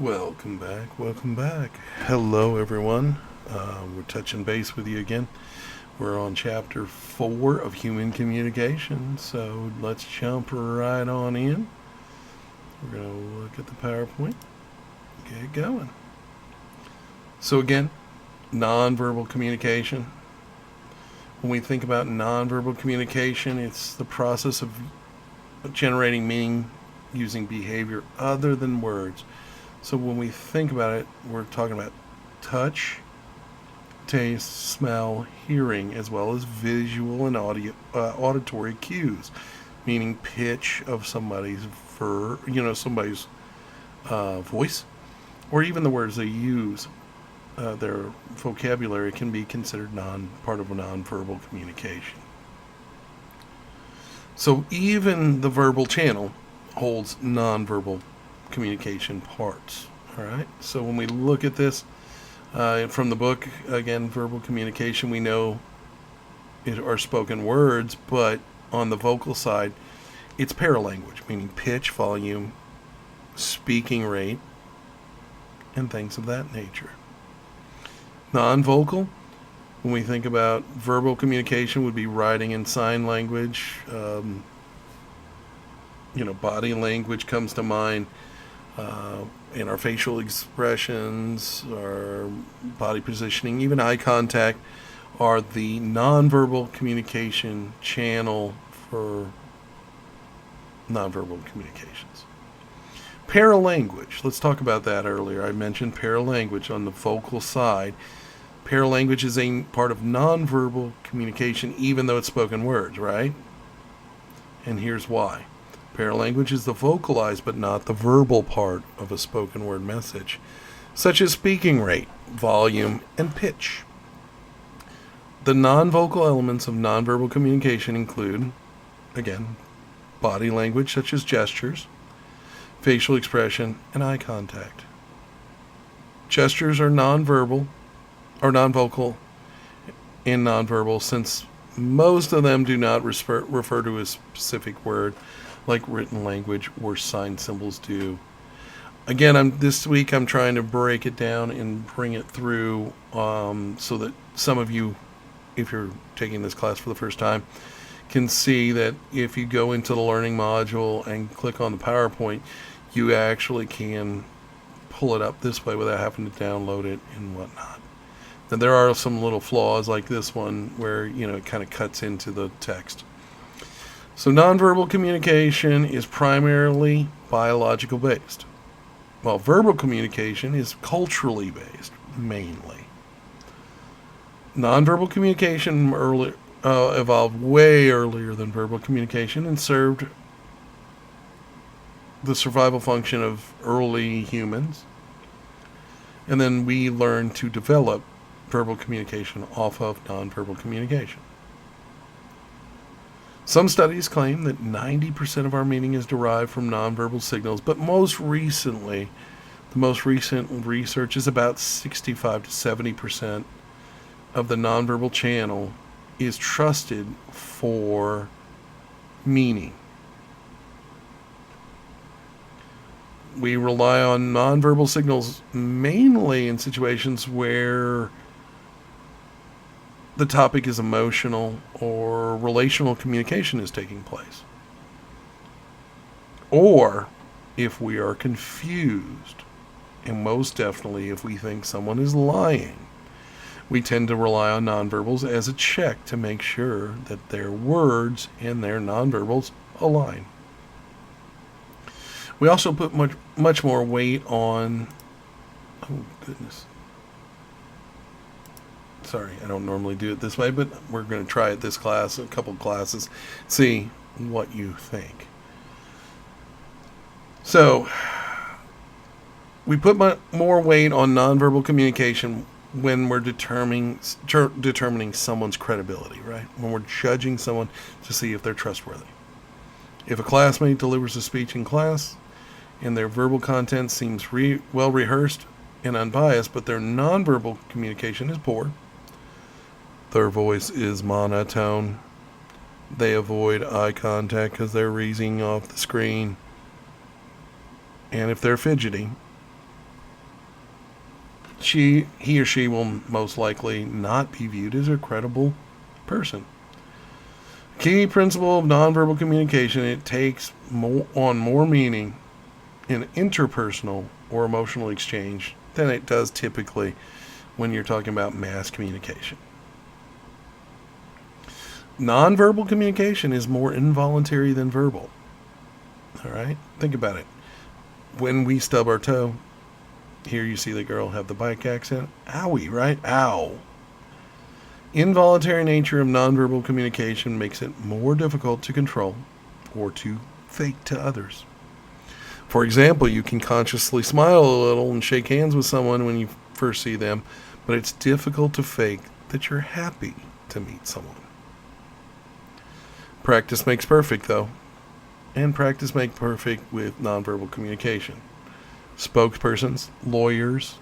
Welcome back. Welcome back. Hello, everyone. We're touching base with you again. We're on chapter 4 of human communication. So let's jump right on in. We're going to look at the PowerPoint, get going. So, again, nonverbal communication. When we think about nonverbal communication, it's the process of generating meaning using behavior other than words. So when we think about it, we're talking about touch, taste, smell, hearing, as well as visual and auditory cues, meaning pitch of somebody's somebody's voice, or even the words they use. Their vocabulary can be considered part of a nonverbal communication. So even the verbal channel holds nonverbal communication parts. All right. So when we look at this from the book, again, verbal communication, we know it are spoken words, but on the vocal side, it's paralanguage, meaning pitch, volume, speaking rate, and things of that nature. Non-vocal, when we think about verbal communication, would be writing and sign language. Body language comes to mind. And our facial expressions, our body positioning, even eye contact are the nonverbal communication channel for nonverbal communications. Paralanguage, let's talk about that earlier. I mentioned paralanguage on the vocal side. Paralanguage is a part of nonverbal communication, even though it's spoken words, right? And here's why. Paralanguage is the vocalized but not the verbal part of a spoken word message, such as speaking rate, volume, and pitch. The non-vocal elements of nonverbal communication include, again, body language such as gestures, facial expression, and eye contact. Gestures are nonvocal and nonverbal, since most of them do not refer to a specific word like written language or sign symbols do. Again, this week I'm trying to break it down and bring it through so that some of you, if you're taking this class for the first time, can see that if you go into the learning module and click on the PowerPoint, you actually can pull it up this way without having to download it and whatnot. Now, there are some little flaws like this one where, it kind of cuts into the text. So nonverbal communication is primarily biological based, while verbal communication is culturally based, mainly. Nonverbal communication evolved way earlier than verbal communication and served the survival function of early humans. And then we learned to develop verbal communication off of nonverbal communication. Some studies claim that 90% of our meaning is derived from nonverbal signals, but the most recent research is about 65 to 70% of the nonverbal channel is trusted for meaning. We rely on nonverbal signals mainly in situations where the topic is emotional or relational communication is taking place. Or if we are confused, and most definitely if we think someone is lying, we tend to rely on nonverbals as a check to make sure that their words and their nonverbals align. We also put much more weight on... Oh, goodness. Sorry, I don't normally do it this way, but we're going to try it this class, a couple classes, see what you think. So, we put more weight on nonverbal communication when we're determining someone's credibility, right? When we're judging someone to see if they're trustworthy. If a classmate delivers a speech in class and their verbal content seems well rehearsed and unbiased, but their nonverbal communication is poor, their voice is monotone, they avoid eye contact because they're reading off the screen, and if they're fidgety, he or she will most likely not be viewed as a credible person. Key principle of nonverbal communication: it takes on more meaning in interpersonal or emotional exchange than it does typically when you're talking about mass communication. Nonverbal communication is more involuntary than verbal. All right? Think about it. When we stub our toe, here you see the girl have the bike accident. Owie, right? Ow. Involuntary nature of nonverbal communication makes it more difficult to control or to fake to others. For example, you can consciously smile a little and shake hands with someone when you first see them, but it's difficult to fake that you're happy to meet someone. Practice makes perfect, though, and practice makes perfect with nonverbal communication. Spokespersons, lawyers,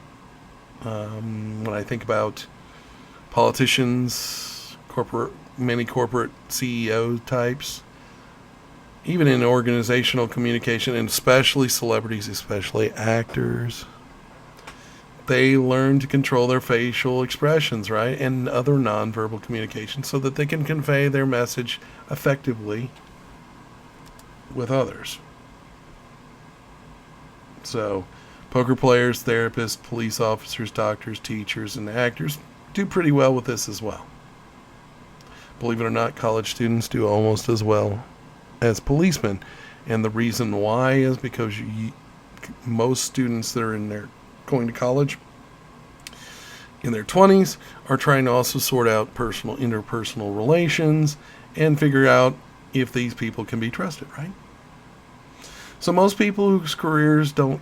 when I think about politicians, many corporate CEO types, even in organizational communication, and especially celebrities, especially actors, they learn to control their facial expressions, right, and other nonverbal communication so that they can convey their message effectively with others. So, poker players, therapists, police officers, doctors, teachers, and actors do pretty well with this as well. Believe it or not, college students do almost as well as policemen. And the reason why is because most students that are going to college in their 20s are trying to also sort out interpersonal relations and figure out if these people can be trusted, right? So most people whose careers don't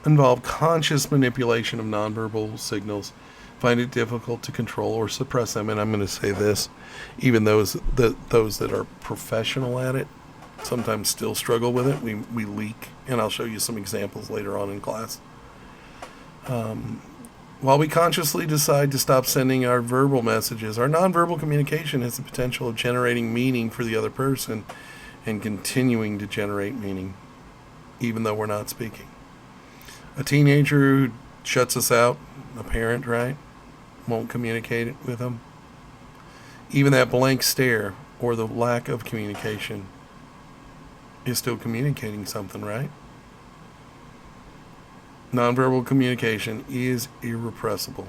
involve conscious manipulation of nonverbal signals find it difficult to control or suppress them. And I'm going to say this, even those that are professional at it sometimes still struggle with it. We leak, and I'll show you some examples later on in class. While we consciously decide to stop sending our verbal messages, our nonverbal communication has the potential of generating meaning for the other person and continuing to generate meaning, even though we're not speaking. A teenager who shuts us out, a parent, right, won't communicate with them. Even that blank stare or the lack of communication is still communicating something, right? Nonverbal communication is irrepressible.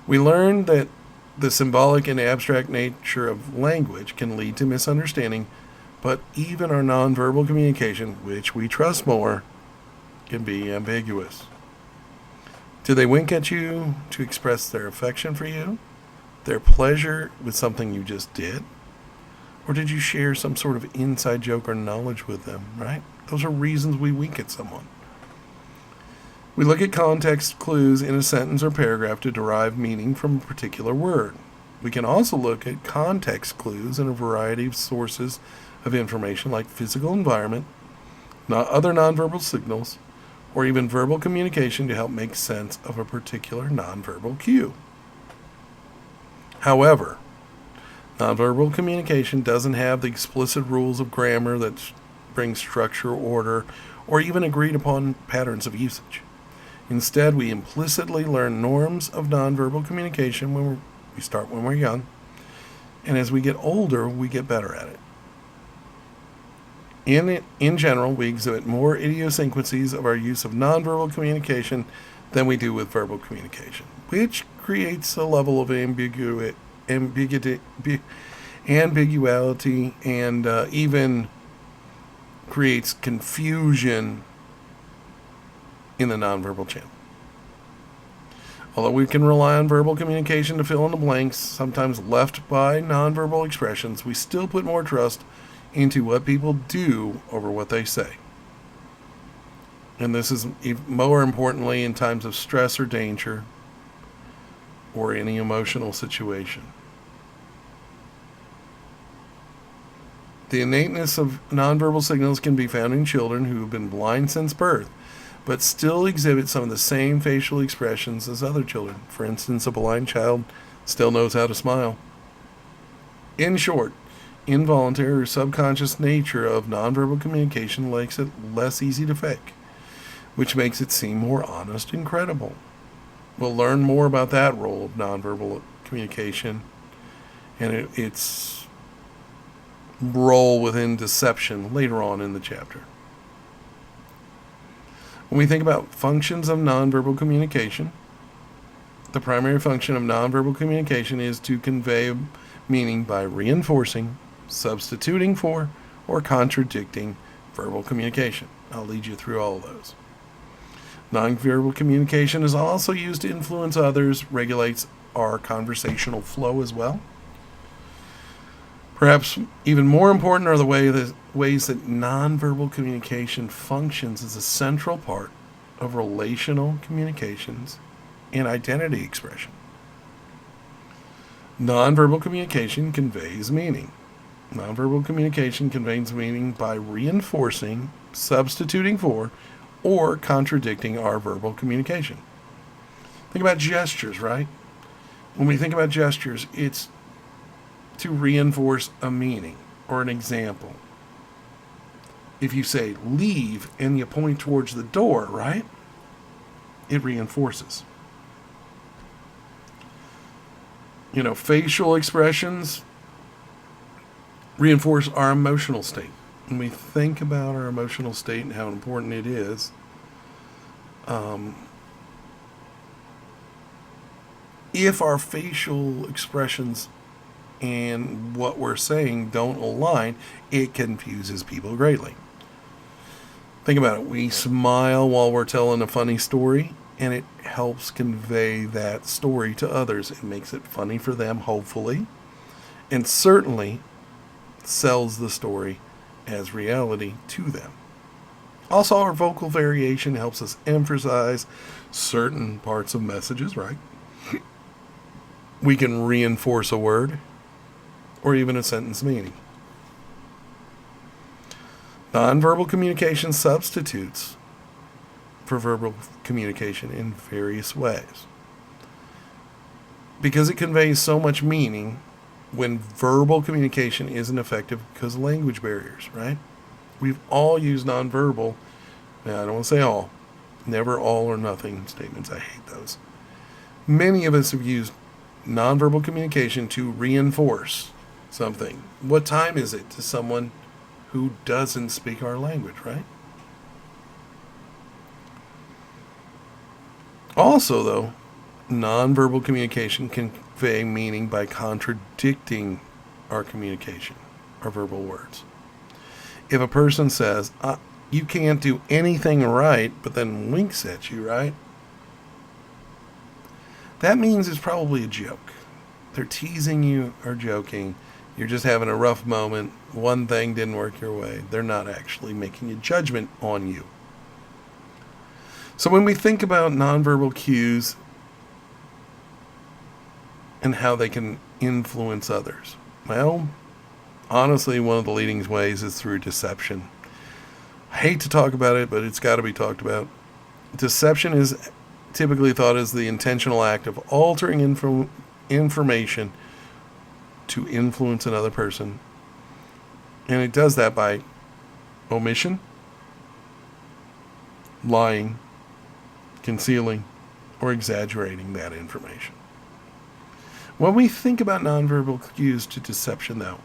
We learned that the symbolic and abstract nature of language can lead to misunderstanding, but even our nonverbal communication, which we trust more, can be ambiguous. Do they wink at you to express their affection for you, their pleasure with something you just did? Or did you share some sort of inside joke or knowledge with them, right? Those are reasons we wink at someone. We look at context clues in a sentence or paragraph to derive meaning from a particular word. We can also look at context clues in a variety of sources of information like physical environment, other nonverbal signals, or even verbal communication to help make sense of a particular nonverbal cue. However, nonverbal communication doesn't have the explicit rules of grammar that bring structure, order, or even agreed upon patterns of usage. Instead, we implicitly learn norms of nonverbal communication when we start when we're young, and as we get older, we get better at it. In general, we exhibit more idiosyncrasies of our use of nonverbal communication than we do with verbal communication, which creates a level of ambiguity and even creates confusion in the nonverbal channel. Although we can rely on verbal communication to fill in the blanks, sometimes left by nonverbal expressions, we still put more trust into what people do over what they say. And this is more importantly in times of stress or danger or any emotional situation. The innateness of nonverbal signals can be found in children who have been blind since birth, but still exhibit some of the same facial expressions as other children. For instance, a blind child still knows how to smile. In short, involuntary or subconscious nature of nonverbal communication makes it less easy to fake. which makes it seem more honest and credible. We'll learn more about that role of nonverbal communication and its role within deception later on in the chapter. When we think about functions of nonverbal communication, the primary function of nonverbal communication is to convey meaning by reinforcing, substituting for, or contradicting verbal communication. I'll lead you through all of those. Nonverbal communication is also used to influence others, regulates our conversational flow as well. Perhaps even more important are the ways that nonverbal communication functions as a central part of relational communications and identity expression. Nonverbal communication conveys meaning. Nonverbal communication conveys meaning by reinforcing, substituting for, or contradicting our verbal communication. Think about gestures, right? When we think about gestures, it's to reinforce a meaning or an example. If you say leave and you point towards the door, right? It reinforces. Facial expressions reinforce our emotional state. When we think about our emotional state and how important it is, if our facial expressions and what we're saying don't align, it confuses people greatly. Think about it. We smile while we're telling a funny story, and it helps convey that story to others. It makes it funny for them, hopefully, and certainly sells the story as reality to them. Also, our vocal variation helps us emphasize certain parts of messages, right? We can reinforce a word or even a sentence meaning. Nonverbal communication substitutes for verbal communication in various ways. Because it conveys so much meaning when verbal communication isn't effective because of language barriers, right? We've all used nonverbal. Now, I don't want to say all. Never all or nothing statements. I hate those. Many of us have used nonverbal communication to reinforce something. What time is it to someone who doesn't speak our language, right? Also, though, nonverbal communication can convey meaning by contradicting our communication, our verbal words. If a person says, you can't do anything right, but then winks at you, right? That means it's probably a joke. They're teasing you or joking. You're just having a rough moment. One thing didn't work your way. They're not actually making a judgment on you. So when we think about nonverbal cues and how they can influence others, well, honestly, one of the leading ways is through deception. I hate to talk about it, but it's got to be talked about. Deception is typically thought as the intentional act of altering information to influence another person. And it does that by omission, lying, concealing, or exaggerating that information. When we think about nonverbal cues to deception, though,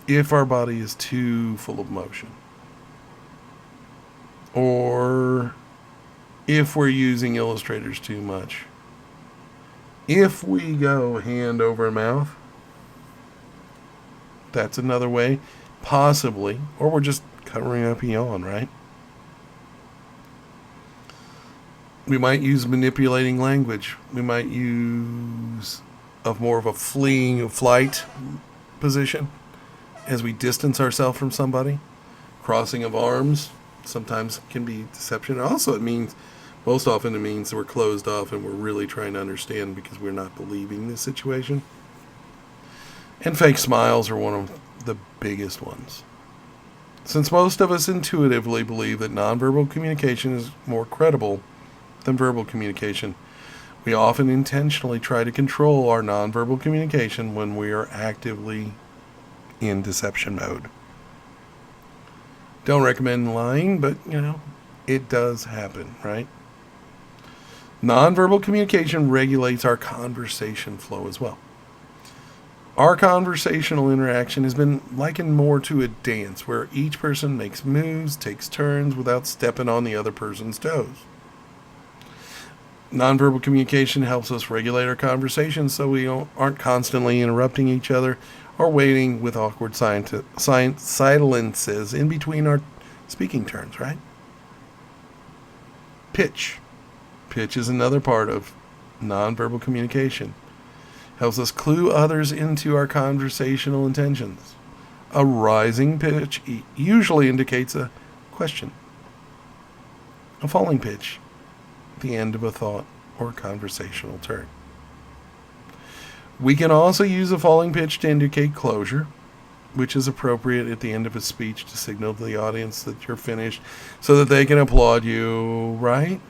if our body is too full of emotion, or if we're using illustrators too much, if we go hand over mouth, that's another way, possibly, or we're just covering up a yawn, right? We might use manipulating language. We might use more of a fleeing flight position as we distance ourselves from somebody. Crossing of arms sometimes can be deception. Also, most often it means that we're closed off and we're really trying to understand because we're not believing the situation. And fake smiles are one of the biggest ones. Since most of us intuitively believe that nonverbal communication is more credible than verbal communication, we often intentionally try to control our nonverbal communication when we are actively in deception mode. Don't recommend lying, but, It does happen, right? Nonverbal communication regulates our conversation flow as well. Our conversational interaction has been likened more to a dance where each person makes moves, takes turns without stepping on the other person's toes. Nonverbal communication helps us regulate our conversations so we aren't constantly interrupting each other or waiting with awkward silences in between our speaking turns, right? Pitch. Pitch is another part of nonverbal communication. Helps us clue others into our conversational intentions. A rising pitch usually indicates a question. A falling pitch, the end of a thought or conversational turn. We can also use a falling pitch to indicate closure, which is appropriate at the end of a speech to signal to the audience that you're finished so that they can applaud you, right?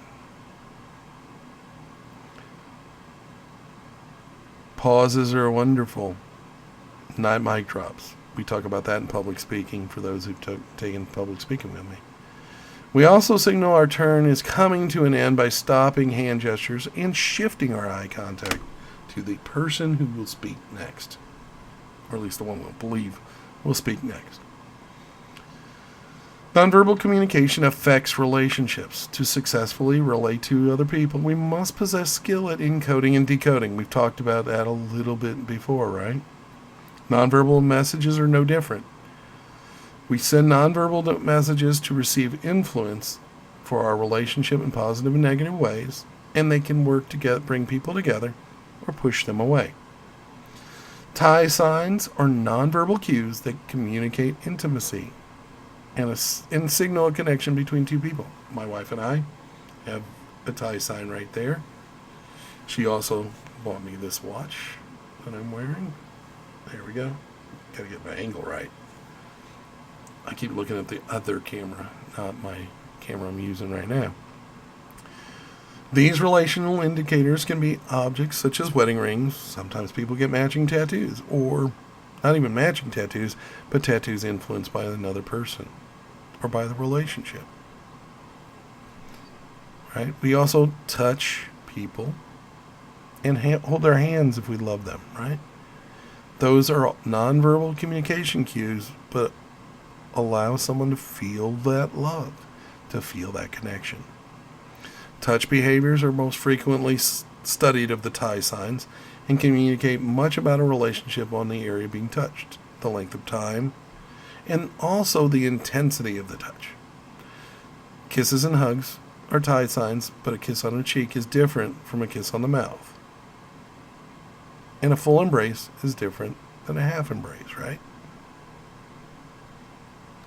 Pauses are wonderful. Not mic drops. We talk about that in public speaking for those who've taken public speaking with me. We also signal our turn is coming to an end by stopping hand gestures and shifting our eye contact to the person who will speak next. Or at least the one we'll believe will speak next. Nonverbal communication affects relationships. To successfully relate to other people, we must possess skill at encoding and decoding. We've talked about that a little bit before, right? Nonverbal messages are no different. We send nonverbal messages to receive influence for our relationship in positive and negative ways, and they can work to bring people together or push them away. Tie signs are nonverbal cues that communicate intimacy and signal a connection between two people. My wife and I have a tie sign right there. She also bought me this watch that I'm wearing. There we go. Gotta get my angle right. I keep looking at the other camera, not my camera I'm using right now. These relational indicators can be objects such as wedding rings. Sometimes people get matching tattoos, or not even matching tattoos, but tattoos influenced by another person or by the relationship. Right? We also touch people and hold their hands if we love them, right? Those are nonverbal communication cues, but allow someone to feel that love, to feel that connection. Touch behaviors are most frequently studied of the tie signs and communicate much about a relationship on the area being touched, the length of time, and also the intensity of the touch. Kisses and hugs are tie signs, but a kiss on the cheek is different from a kiss on the mouth. And a full embrace is different than a half embrace, right?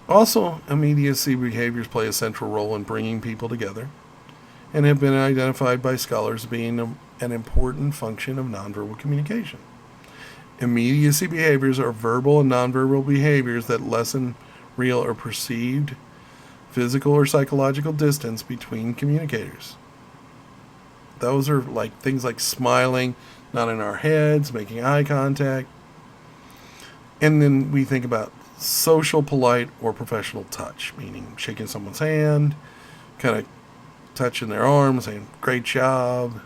Also, immediacy behaviors play a central role in bringing people together and have been identified by scholars as being an important function of nonverbal communication. Immediacy behaviors are verbal and nonverbal behaviors that lessen real or perceived physical or psychological distance between communicators. Those are like things like smiling, nodding our heads, making eye contact. And then we think about social, polite, or professional touch, meaning shaking someone's hand, kind of touching their arm, saying, great job.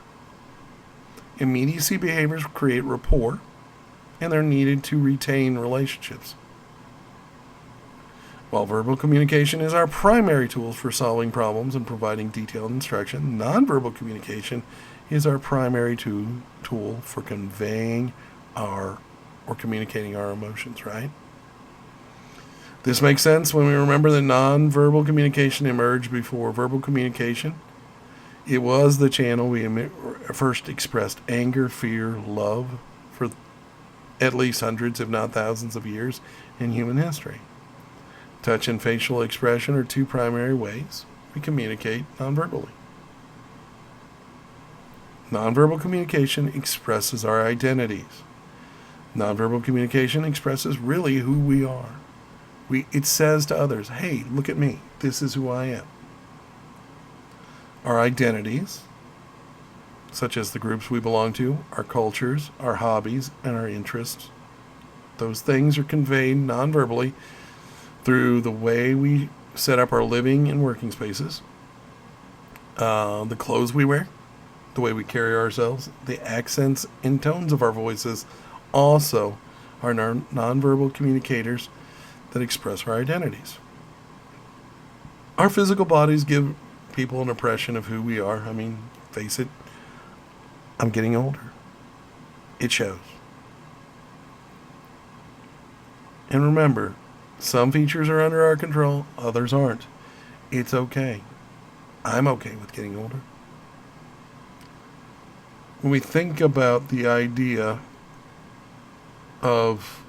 Immediacy behaviors create rapport, and they're needed to retain relationships. While verbal communication is our primary tool for solving problems and providing detailed instruction, nonverbal communication is our primary tool for conveying or communicating our emotions, right? This makes sense when we remember that nonverbal communication emerged before verbal communication. It was the channel we first expressed anger, fear, love for at least hundreds, if not thousands of years in human history. Touch and facial expression are two primary ways we communicate nonverbally. Nonverbal communication expresses our identities. Nonverbal communication expresses really who we are. It says to others, hey, look at me. This is who I am. Our identities, such as the groups we belong to, our cultures, our hobbies, and our interests, those things are conveyed nonverbally through the way we set up our living and working spaces, The clothes we wear, the way we carry ourselves, the accents and tones of our voices also are nonverbal communicators that express our identities. Our physical bodies give people an impression of who we are. I mean, face it, I'm getting older. It shows. And remember, some features are under our control, others aren't. It's okay. I'm okay with getting older. When we think about the idea of,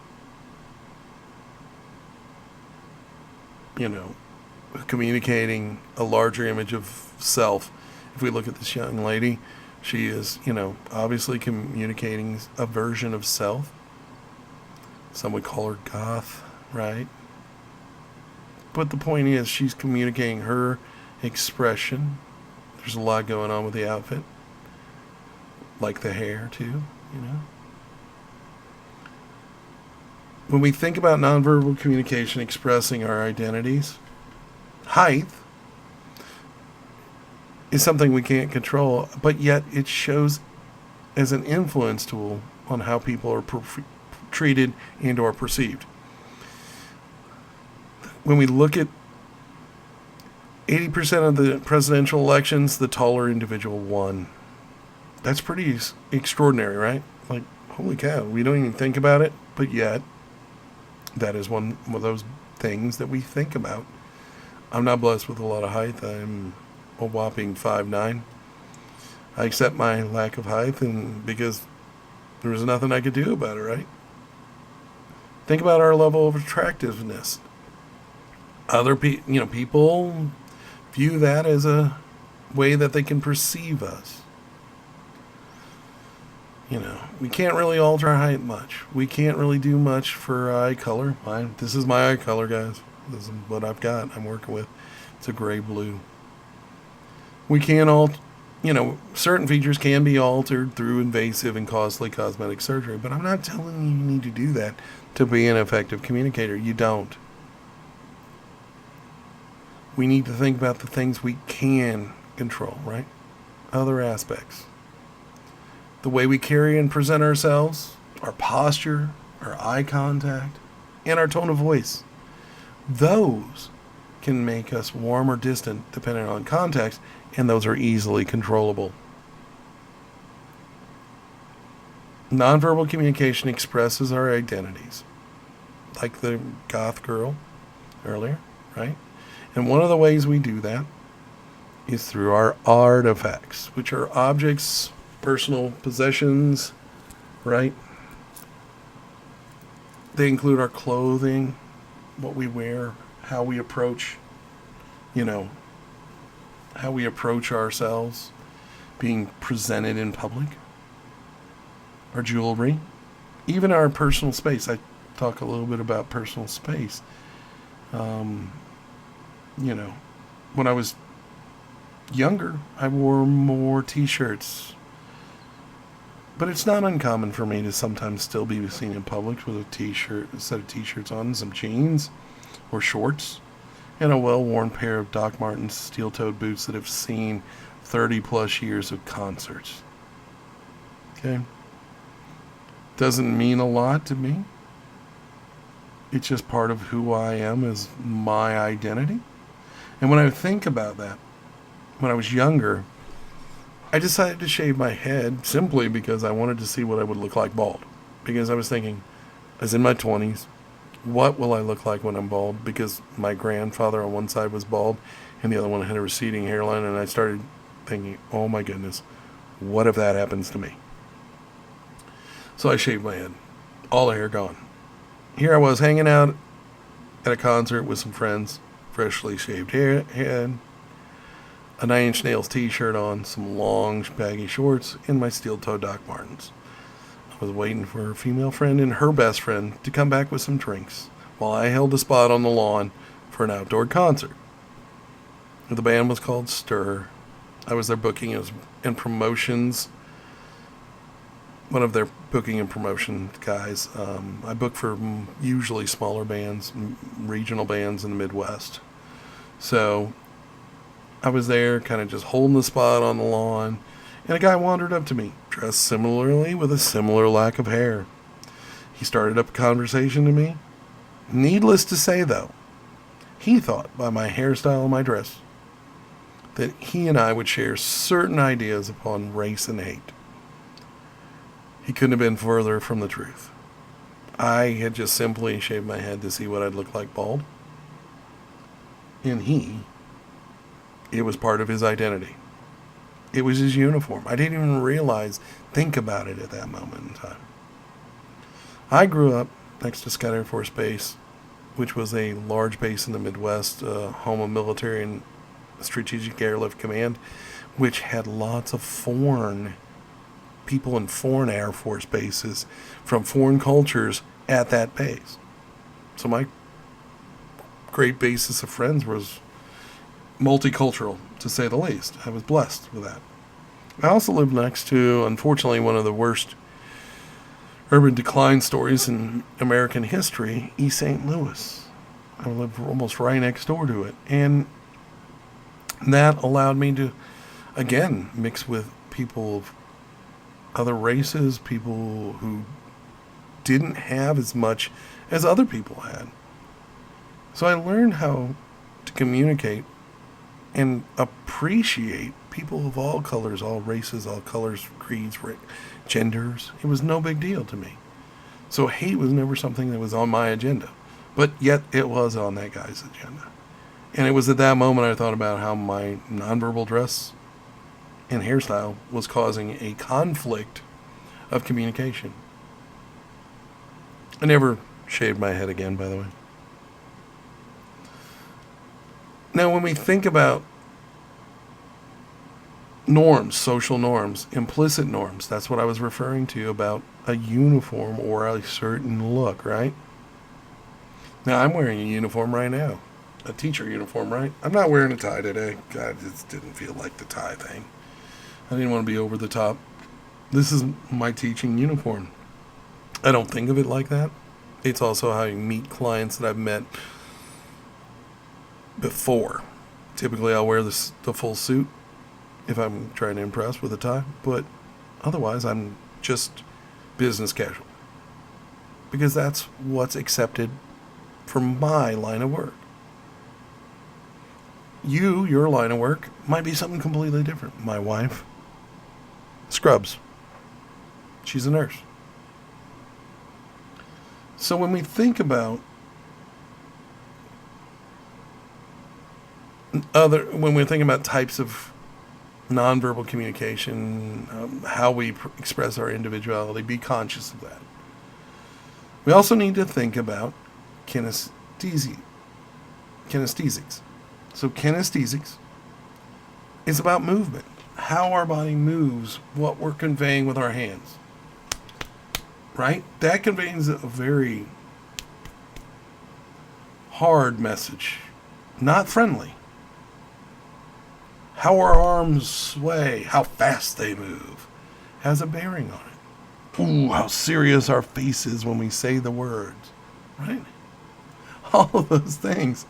communicating a larger image of self, if we look at this young lady, she is, obviously communicating a version of self. Some would call her goth, right? But the point is, she's communicating her expression. There's a lot going on with the outfit. Like the hair, too, When we think about nonverbal communication expressing our identities, height is something we can't control, but yet it shows as an influence tool on how people are treated and or perceived. When we look at 80% of the presidential elections, the taller individual won. That's pretty extraordinary, right? Like, holy cow, we don't even think about it, but yet that is one of those things that we think about. I'm not blessed with a lot of height. I'm a whopping 5'9". I accept my lack of height, and because there was nothing I could do about it, right? Think about our level of attractiveness. Other people view that as a way that they can perceive us. We can't really alter our height much. We can't really do much for eye color. This is my eye color, guys. This is what I've got. I'm working with. It's a gray blue. We can certain features can be altered through invasive and costly cosmetic surgery, but I'm not telling you need to do that to be an effective communicator. You don't. We need to think about the things we can control, right? Other aspects. The way we carry and present ourselves, our posture, our eye contact, and our tone of voice. Those can make us warm or distant depending on context, and those are easily controllable. Nonverbal communication expresses our identities, like the goth girl earlier, right? And one of the ways we do that is through our artifacts, which are objects, personal possessions, right? They include our clothing, what we wear, how we approach, how we approach ourselves, being presented in public, our jewelry, even our personal space. I talk a little bit about personal space. When I was younger, I wore more t-shirts. But it's not uncommon for me to sometimes still be seen in public with a set of t-shirts on, some jeans or shorts, and a well-worn pair of Doc Martens steel-toed boots that have seen 30 plus years of concerts. Okay? Doesn't mean a lot to me. It's just part of who I am as my identity. And when I think about that, when I was younger, I decided to shave my head simply because I wanted to see what I would look like bald. Because I was thinking, I was in my 20s, what will I look like when I'm bald? Because my grandfather on one side was bald and the other one had a receding hairline, and I started thinking, oh my goodness, what if that happens to me? So I shaved my head. All the hair gone. Here I was hanging out at a concert with some friends, freshly shaved head, a 9 Inch Nails t-shirt on, some long baggy shorts, and my steel-toed Doc Martens. I was waiting for a female friend and her best friend to come back with some drinks while I held a spot on the lawn for an outdoor concert. The band was called Stir. I was their booking and promotions, one of their booking and promotion guys. I book for usually smaller bands, regional bands in the Midwest. So I was there kind of just holding the spot on the lawn, and a guy wandered up to me, dressed similarly with a similar lack of hair. He started up a conversation to me. Needless to say, though, he thought by my hairstyle and my dress that he and I would share certain ideas upon race and hate. He couldn't have been further from the truth. I had just simply shaved my head to see what I'd look like bald. And it was part of his identity. It was his uniform. I didn't even think about it at that moment in time. I grew up next to Scott Air Force Base, which was a large base in the Midwest, home of military and strategic airlift command, which had lots of foreign people in foreign Air Force bases from foreign cultures at that base. So my great basis of friends was multicultural, to say the least. I was blessed with that. I also lived next to, unfortunately, one of the worst urban decline stories in American history, East St. Louis. I lived almost right next door to it. And that allowed me to, again, mix with people of other races, people who didn't have as much as other people had. So I learned how to communicate and appreciate people of all colors, all races, all colors, creeds, genders. It was no big deal to me. So hate was never something that was on my agenda. But yet it was on that guy's agenda. And it was at that moment I thought about how my nonverbal dress and hairstyle was causing a conflict of communication. I never shaved my head again, by the way. Now, when we think about norms, social norms, implicit norms, that's what I was referring to about a uniform or a certain look, right? Now, I'm wearing a uniform right now. A teacher uniform, right? I'm not wearing a tie today. God, it didn't feel like the tie thing. I didn't want to be over the top. This is my teaching uniform. I don't think of it like that. It's also how you meet clients that I've met before. Typically, I'll wear the full suit if I'm trying to impress with a tie, but otherwise, I'm just business casual. Because that's what's accepted for my line of work. Your line of work might be something completely different. My wife, scrubs. She's a nurse. So when we think about when we're thinking about types of nonverbal communication, how we express our individuality, be conscious of that. We also need to think about kinesthesics. So kinesthesics is about movement, how our body moves, what we're conveying with our hands. Right? That conveys a very hard message, not friendly. How our arms sway, how fast they move, has a bearing on it. Ooh, how serious our face is when we say the words, right? All of those things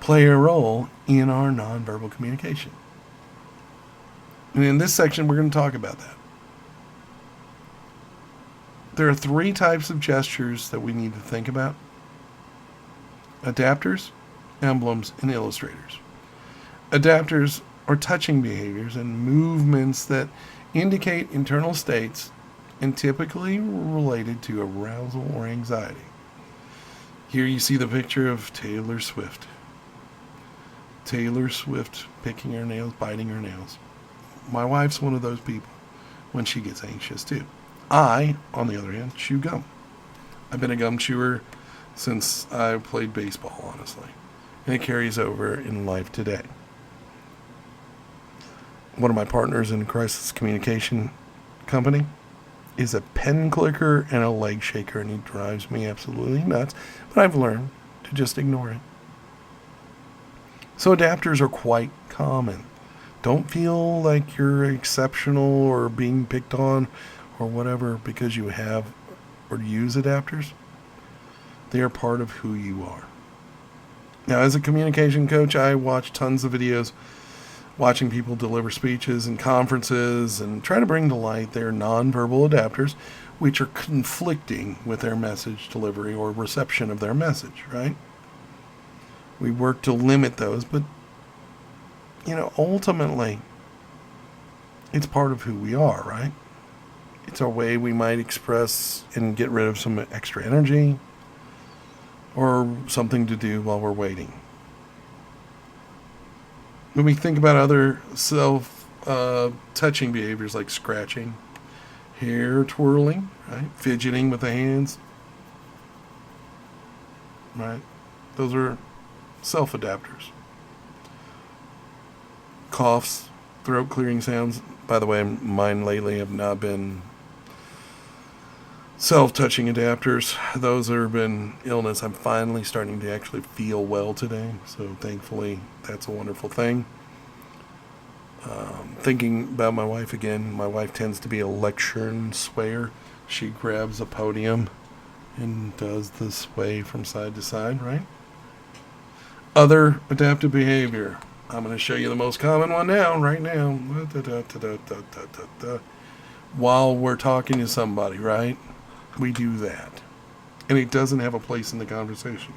play a role in our nonverbal communication. And in this section, we're going to talk about that. There are 3 types of gestures that we need to think about: adapters, emblems, and illustrators. Adapters are touching behaviors and movements that indicate internal states and typically related to arousal or anxiety. Here you see the picture of Taylor Swift. Taylor Swift picking her nails, biting her nails. My wife's one of those people when she gets anxious too. I, on the other hand, chew gum. I've been a gum chewer since I played baseball, honestly. And it carries over in life today. One of my partners in crisis communication company is a pen clicker and a leg shaker, and he drives me absolutely nuts. But I've learned to just ignore it. So adapters are quite common. Don't feel like you're exceptional or being picked on or whatever because you have or use adapters. They are part of who you are. Now, as a communication coach, I watch tons of videos watching people deliver speeches and conferences and try to bring to light their nonverbal adapters, which are conflicting with their message delivery or reception of their message, right? We work to limit those, but, ultimately, it's part of who we are, right? It's a way we might express and get rid of some extra energy or something to do while we're waiting. When we think about other self-touching behaviors like scratching, hair twirling, right? Fidgeting with the hands, right? Those are self-adapters. Coughs, throat clearing sounds. By the way, mine lately have not been self-touching adapters. Those have been illness. I'm finally starting to actually feel well today, so thankfully that's a wonderful thing. Thinking about my wife again, my wife tends to be a lectern swayer. She grabs a podium and does the sway from side to side, right? Other adaptive behavior. I'm going to show you the most common one right now. While we're talking to somebody, right? We do that. And it doesn't have a place in the conversation.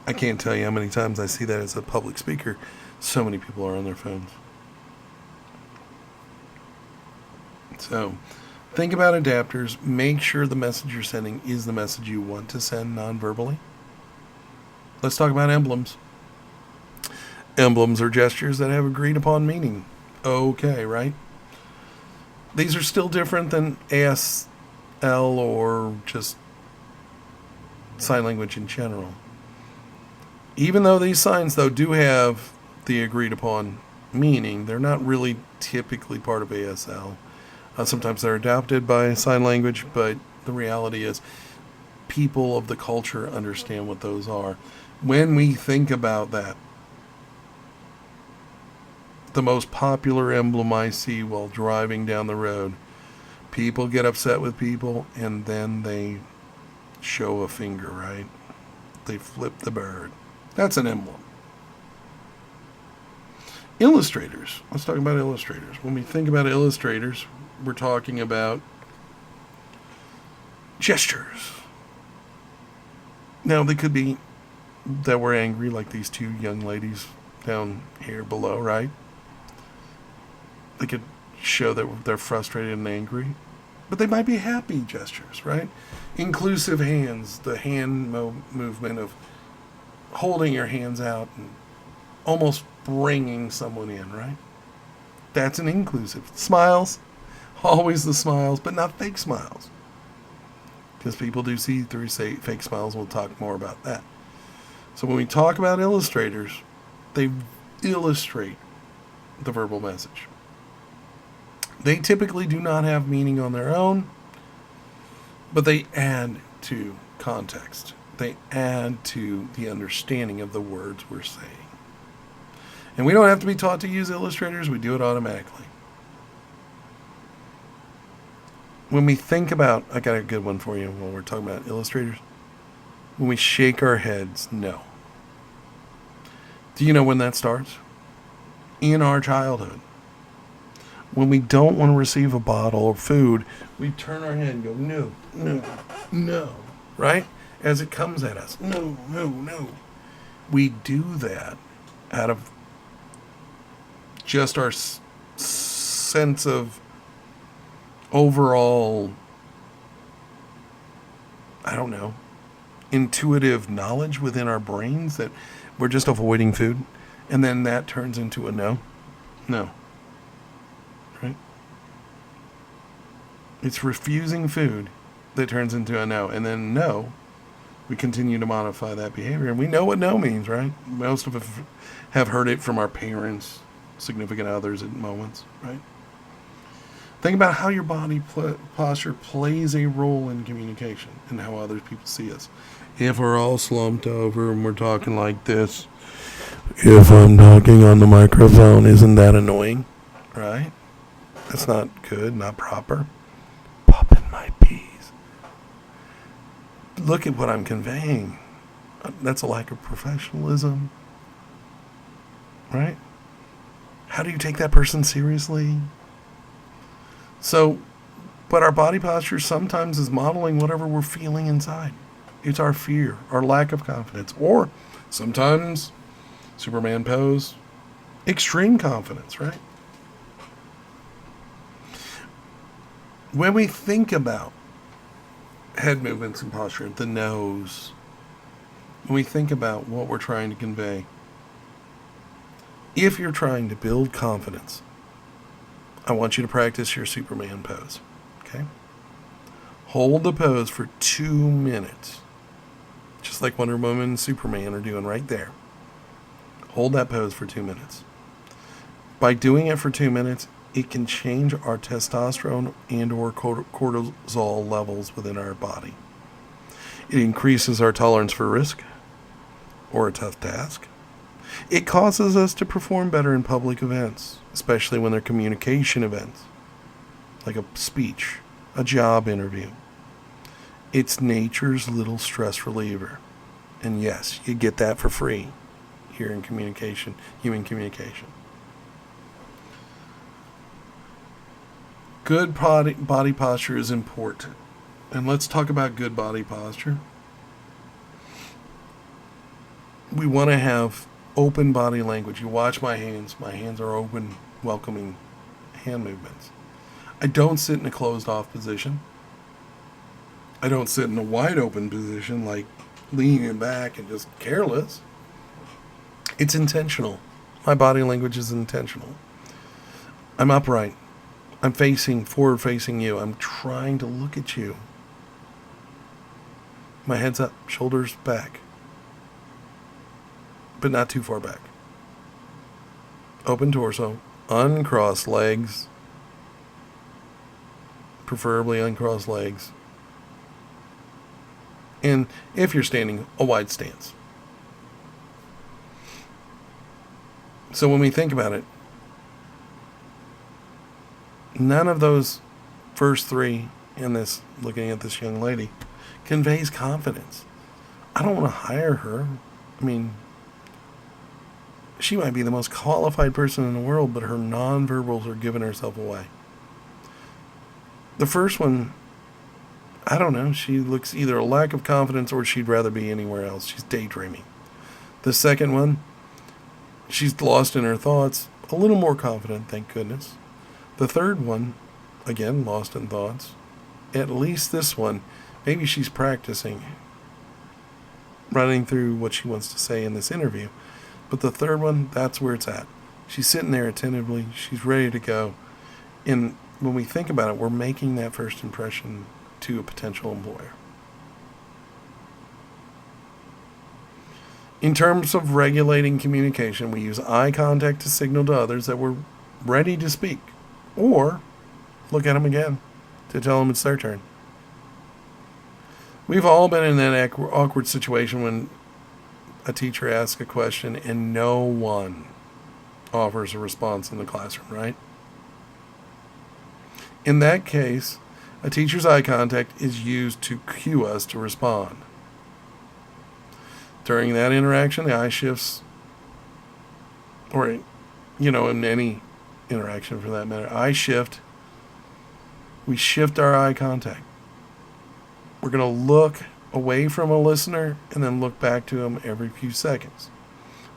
I can't tell you how many times I see that as a public speaker. So many people are on their phones. So, think about adapters. Make sure the message you're sending is the message you want to send non-verbally. Let's talk about emblems. Emblems are gestures that have agreed upon meaning. Okay, right? These are still different than ASL or just sign language in general. Even though these signs, though, do have the agreed upon meaning, they're not really typically part of ASL. Sometimes they're adapted by sign language, but the reality is people of the culture understand what those are. When we think about that, the most popular emblem I see while driving down the road, people get upset with people and then they show a finger, right? They flip the bird. That's an emblem. Illustrators. Let's talk about illustrators. When we think about illustrators, we're talking about gestures. Now, they could be that we're angry, like these two young ladies down here below, right? They could show that they're frustrated and angry. But they might be happy gestures, right? Inclusive hands, the hand movement of holding your hands out and almost bringing someone in, right? That's an inclusive. Smiles, always the smiles, but not fake smiles. Because people do see through fake smiles. We'll talk more about that. So when we talk about illustrators, they illustrate the verbal message. They typically do not have meaning on their own, but they add to context. They add to the understanding of the words we're saying. And we don't have to be taught to use illustrators. We do it automatically. When we think about, I got a good one for you while we're talking about illustrators. When we shake our heads, no. Do you know when that starts? In our childhood. When we don't want to receive a bottle of food, we turn our head and go, no, no, no, right? As it comes at us, no, no, no. We do that out of just our sense of overall, intuitive knowledge within our brains that we're just avoiding food. And then that turns into a no. No. Right? It's refusing food that turns into a no. And then no, we continue to modify that behavior. And we know what no means, right? Most of us have heard it from our parents, significant others at moments, right? Think about how your body posture plays a role in communication and how other people see us. If we're all slumped over and we're talking like this, if I'm talking on the microphone, isn't that annoying? Right? That's not good, not proper. Popping my peas. Look at what I'm conveying. That's a lack of professionalism, right? How do you take that person seriously? So, but our body posture sometimes is modeling whatever we're feeling inside. It's our fear, our lack of confidence, or sometimes Superman pose, extreme confidence, right? When we think about head movements and posture, the nose, when we think about what we're trying to convey, if you're trying to build confidence, I want you to practice your Superman pose, okay? Hold the pose for 2 minutes, just like Wonder Woman and Superman are doing right there. Hold that pose for 2 minutes. By doing it for 2 minutes, it can change our testosterone and or cortisol levels within our body. It increases our tolerance for risk or a tough task. It causes us to perform better in public events, especially when they're communication events, like a speech, a job interview. It's nature's little stress reliever. And yes, you get that for free here in communication, human communication. Good body posture is important. And let's talk about good body posture. We want to have open body language. You watch my hands. My hands are open, welcoming hand movements. I don't sit in a closed off position. I don't sit in a wide open position like leaning back and just careless. It's intentional. My body language is intentional. I'm upright. I'm forward facing you. I'm trying to look at you. My head's up, shoulders back, but not too far back. Open torso, uncrossed legs, preferably uncrossed legs. And if you're standing, a wide stance. So when we think about it, none of those first three in this, looking at this young lady, conveys confidence. I don't want to hire her. I mean, she might be the most qualified person in the world, but her nonverbals are giving herself away. The first one, I don't know, she looks either a lack of confidence or she'd rather be anywhere else. She's daydreaming. The second one, she's lost in her thoughts, a little more confident, thank goodness. The third one, again, lost in thoughts. At least this one, maybe she's practicing running through what she wants to say in this interview. But the third one, that's where it's at. She's sitting there attentively. She's ready to go. And when we think about it, we're making that first impression to a potential employer. In terms of regulating communication, we use eye contact to signal to others that we're ready to speak. Or look at them again to tell them it's their turn. We've all been in that awkward situation when a teacher asks a question and no one offers a response in the classroom, right? In that case, a teacher's eye contact is used to cue us to respond. During that interaction, the eye shifts, or, in any interaction for that matter, we shift our eye contact. We're going to look away from a listener and then look back to them every few seconds.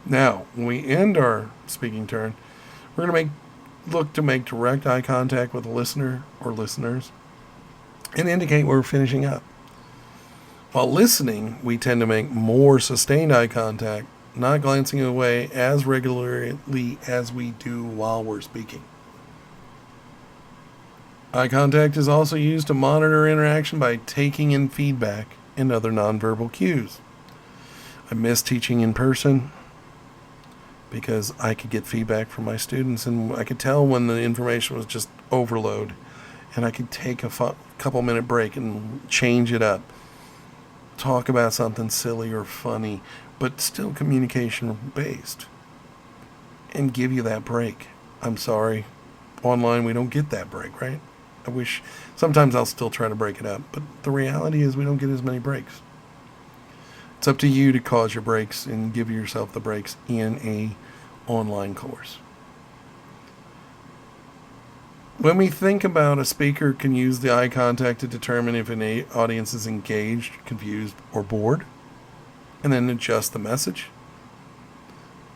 Now, when we end our speaking turn, we're going to look to make direct eye contact with a listener or listeners and indicate we're finishing up. While listening, we tend to make more sustained eye contact, not glancing away as regularly as we do while we're speaking. Eye contact is also used to monitor interaction by taking in feedback and other nonverbal cues. I miss teaching in person because I could get feedback from my students and I could tell when the information was just overload, and I could take a couple minute break and change it up. Talk about something silly or funny, but still communication based, and give you that break. I'm sorry, online we don't get that break, right? I wish, sometimes I'll still try to break it up, but the reality is we don't get as many breaks. It's up to you to cause your breaks and give yourself the breaks in a online course. When we think about a speaker can use the eye contact to determine if an audience is engaged, confused, or bored, and then adjust the message.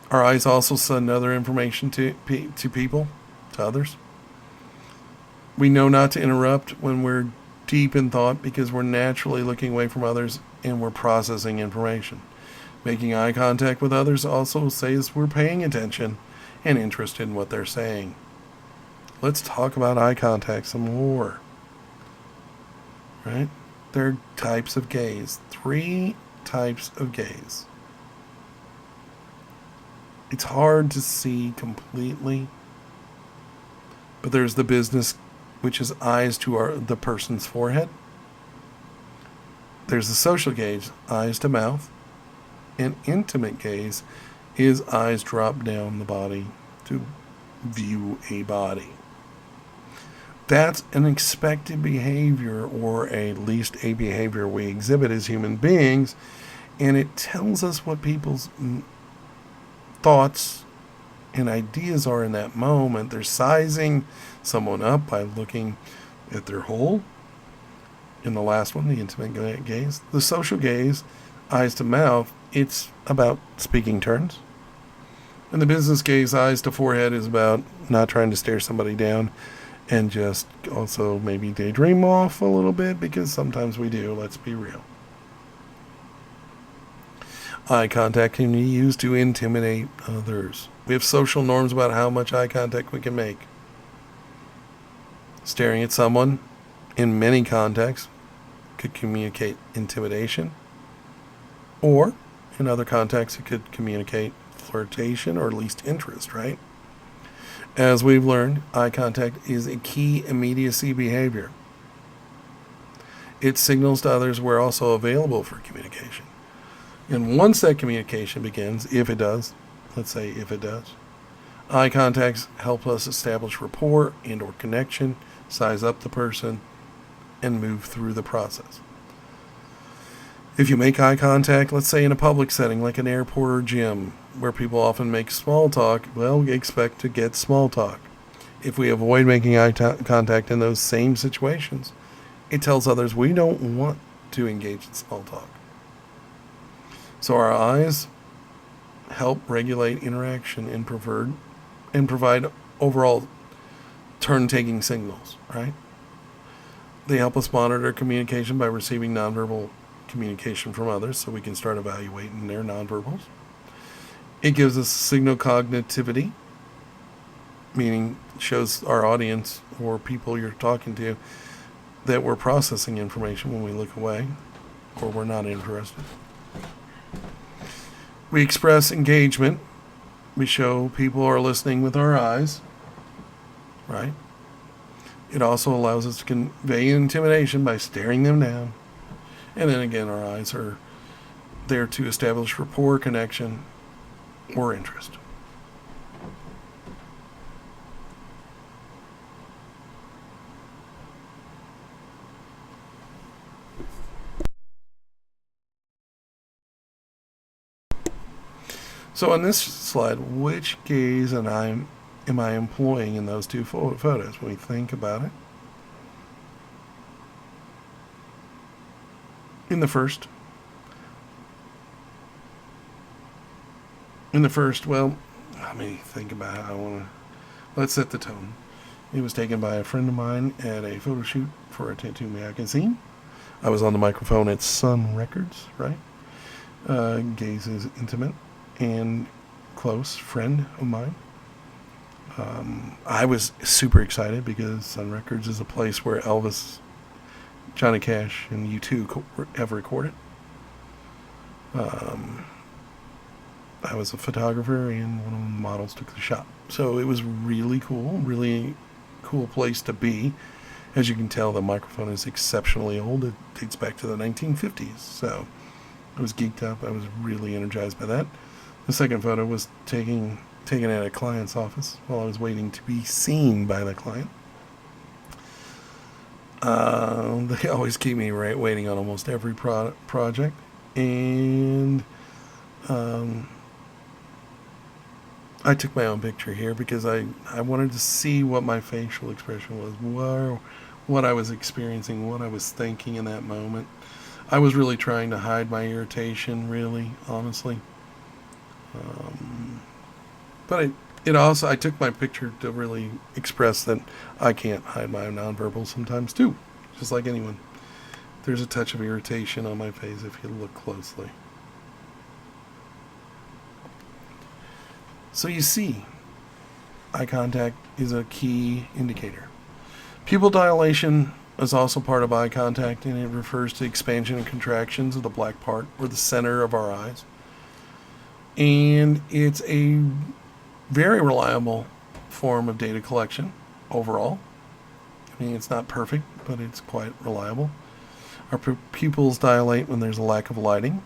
Our eyes also send other information to people, to others. We know not to interrupt when we're deep in thought because we're naturally looking away from others and we're processing information. Making eye contact with others also says we're paying attention and interested in what they're saying. Let's talk about eye contact some more. Right? There are types of gaze. 3 types of gaze. It's hard to see completely, but there's the business, which is eyes to the person's forehead. There's the social gaze, eyes to mouth. And intimate gaze is eyes drop down the body to view a body. That's an expected behavior, or at least a behavior we exhibit as human beings, and it tells us what people's thoughts and ideas are in that moment. They're sizing someone up by looking at their whole. In the last one, the intimate gaze. The social gaze, eyes to mouth, it's about speaking turns. And the business gaze, eyes to forehead, is about not trying to stare somebody down and just also maybe daydream off a little bit, because sometimes we do, let's be real. Eye contact can be used to intimidate others. We have social norms about how much eye contact we can make. Staring at someone, in many contexts, could communicate intimidation, or in other contexts it could communicate flirtation or at least interest, right? As we've learned, eye contact is a key immediacy behavior. It signals to others we're also available for communication. And once that communication begins, if it does, let's say if it does, eye contacts help us establish rapport and or connection, size up the person, and move through the process. If you make eye contact, let's say in a public setting like an airport or gym, where people often make small talk, well, we expect to get small talk. If we avoid making eye contact in those same situations, it tells others we don't want to engage in small talk. So our eyes help regulate interaction and provide overall turn-taking signals, right? They help us monitor communication by receiving nonverbal communication from others so we can start evaluating their nonverbals. It gives us signal cognitivity, meaning shows our audience or people you're talking to that we're processing information when we look away or we're not interested. We express engagement. We show people are listening with our eyes, right? It also allows us to convey intimidation by staring them down. And then again, our eyes are there to establish rapport, connection, or interest. So on this slide, which gaze am I employing in those two photos when we think about it? In the first, well, let me think about how let's set the tone. It was taken by a friend of mine at a photo shoot for a tattoo magazine. I was on the microphone at Sun Records, right? Gaze is intimate and close friend of mine. I was super excited because Sun Records is a place where Elvis, Johnny Cash, and U2 have recorded. I was a photographer and one of the models took the shot. So it was really cool place to be. As you can tell, the microphone is exceptionally old. It dates back to the 1950s. So I was geeked up. I was really energized by that. The second photo was taken at a client's office while I was waiting to be seen by the client. They always keep me waiting on almost every project. And I took my own picture here because I wanted to see what my facial expression was, what I was experiencing, what I was thinking in that moment. I was really trying to hide my irritation, really, honestly. But it also, I took my picture to really express that I can't hide my nonverbal sometimes too, just like anyone. There's a touch of irritation on my face if you look closely. So you see, eye contact is a key indicator. Pupil dilation is also part of eye contact, and it refers to expansion and contractions of the black part or the center of our eyes. And it's a very reliable form of data collection overall. I mean, it's not perfect, but it's quite reliable. Our pupils dilate when there's a lack of lighting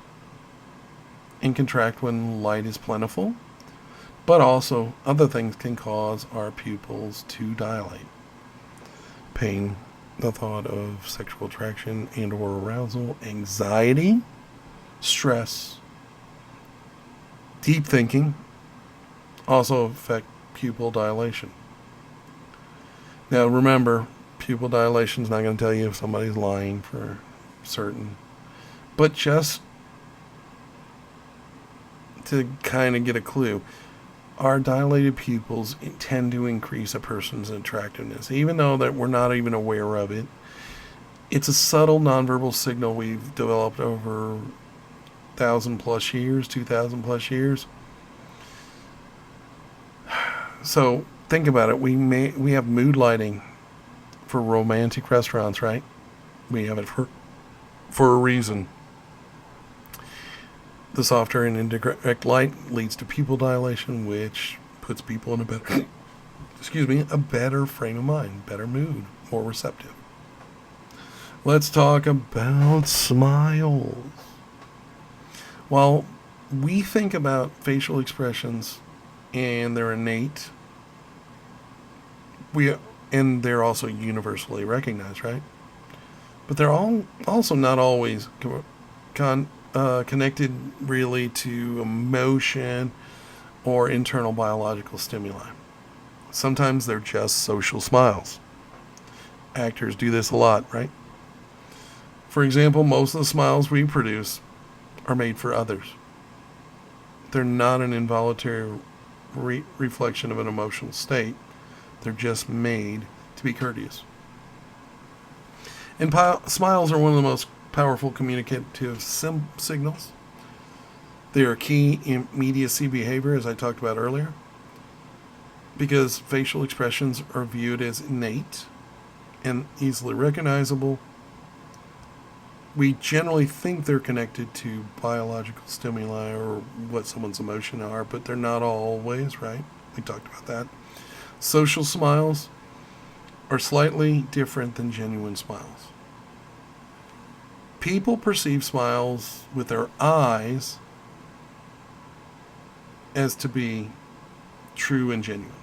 and contract when light is plentiful. But also, other things can cause our pupils to dilate. Pain, the thought of sexual attraction and or arousal, anxiety, stress, deep thinking also affect pupil dilation. Now remember, pupil dilation is not going to tell you if somebody's lying for certain, but just to kind of get a clue, our dilated pupils tend to increase a person's attractiveness, even though that we're not even aware of it. It's a subtle nonverbal signal we've developed over 1,000 plus years, 2,000 plus years. So think about it. We have mood lighting for romantic restaurants, right? We have it for a reason. The softer and indirect light leads to pupil dilation, which puts people in a better frame of mind, better mood, more receptive. Let's talk about smiles. While we think about facial expressions and they're innate, and they're also universally recognized, right? But they're also not always connected really to emotion or internal biological stimuli. Sometimes they're just social smiles. Actors do this a lot, right? For example, most of the smiles we produce are made for others. They're not an involuntary reflection of an emotional state. They're just made to be courteous. And smiles are one of the most powerful communicative signals. They are key immediacy behavior, as I talked about earlier, because facial expressions are viewed as innate and easily recognizable. We generally think they're connected to biological stimuli or what someone's emotions are, but they're not always, right? We talked about that. Social smiles are slightly different than genuine smiles. People perceive smiles with their eyes as to be true and genuine.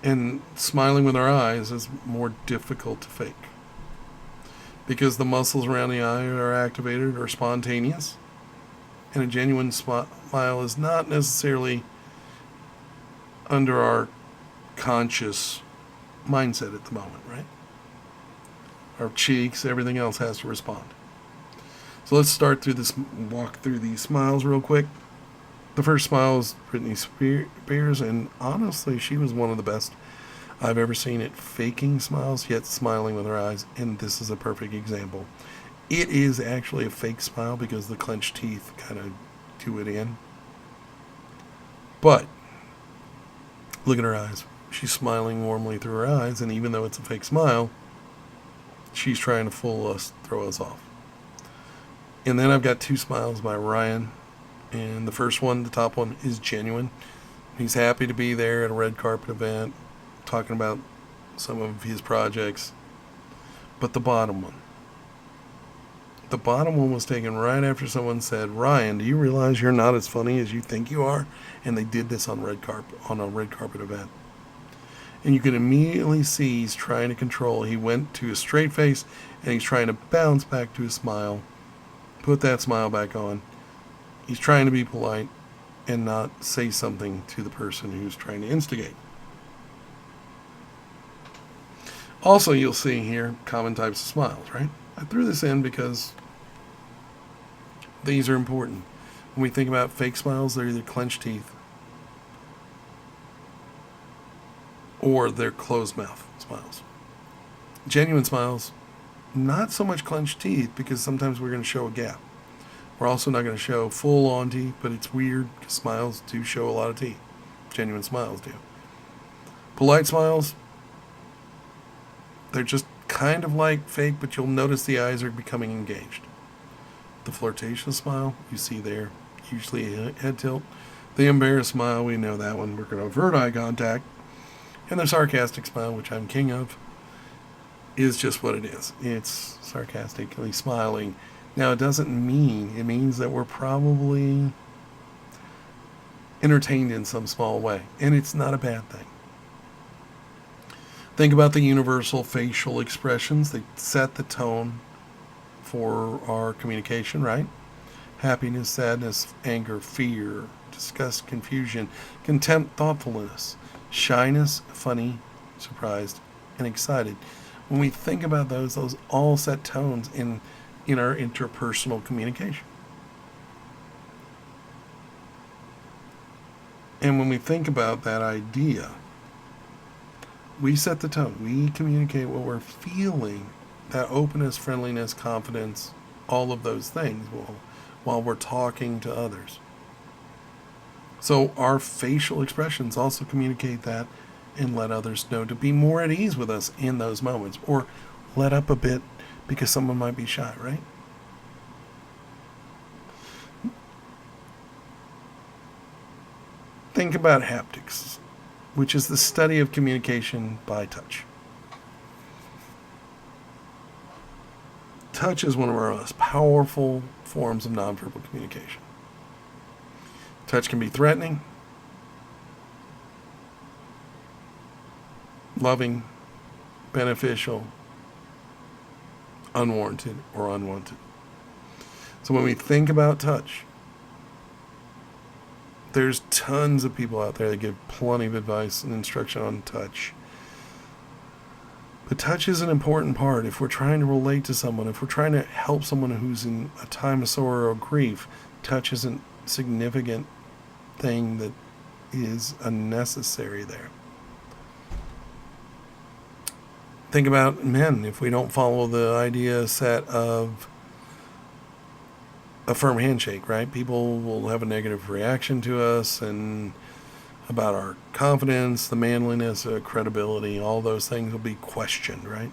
And smiling with our eyes is more difficult to fake because the muscles around the eye are activated or spontaneous, and a genuine smile is not necessarily under our conscious mindset at the moment, right? Our cheeks, everything else has to respond. So let's walk through these smiles real quick. The first smile is Britney Spears, and honestly, she was one of the best I've ever seen at faking smiles, yet smiling with her eyes, and this is a perfect example. It is actually a fake smile because the clenched teeth kind of do it in. But look at her eyes. She's smiling warmly through her eyes, and even though it's a fake smile, she's trying to fool us, throw us off. And then I've got two smiles by Ryan. And the first one, the top one, is genuine. He's happy to be there at a red carpet event, talking about some of his projects. But the bottom one was taken right after someone said, "Ryan, do you realize you're not as funny as you think you are?" And they did this on a red carpet event. And you can immediately see he's trying to control. He went to a straight face, and he's trying to bounce back to a smile, put that smile back on. He's trying to be polite and not say something to the person who's trying to instigate. Also, you'll see here common types of smiles, right? I threw this in because these are important. When we think about fake smiles, they're either clenched teeth or they're closed mouth smiles. Genuine smiles, not so much clenched teeth, because sometimes we're going to show a gap. We're also not going to show full on teeth, but it's weird because smiles do show a lot of teeth. Genuine smiles do. Polite smiles, they're just kind of like fake, but you'll notice the eyes are becoming engaged. The flirtatious smile, you see there, usually a head tilt. The embarrassed smile, we know that one. We're going to avert eye contact. And the sarcastic smile, which I'm king of, is just what it is. It's sarcastically smiling. Now, it doesn't mean, it means that we're probably entertained in some small way. And it's not a bad thing. Think about the universal facial expressions. They set the tone for our communication, right? Happiness, sadness, anger, fear, disgust, confusion, contempt, thoughtfulness, shyness, funny, surprised, and excited. When we think about those all set tones in our interpersonal communication. And when we think about that idea, we set the tone. We communicate what we're feeling, that openness, friendliness, confidence, all of those things while we're talking to others. So our facial expressions also communicate that and let others know to be more at ease with us in those moments, or let up a bit because someone might be shy, right? Think about haptics, which is the study of communication by touch. Touch is one of our most powerful forms of nonverbal communication. Touch can be threatening, loving, beneficial, unwarranted, or unwanted. So when we think about touch, there's tons of people out there that give plenty of advice and instruction on touch. But touch is an important part. If we're trying to relate to someone, if we're trying to help someone who's in a time of sorrow or grief, touch is a significant thing that is unnecessary there. Think about men. If we don't follow the idea set of a firm handshake, right? People will have a negative reaction to us and about our confidence, the manliness, credibility, all those things will be questioned, right?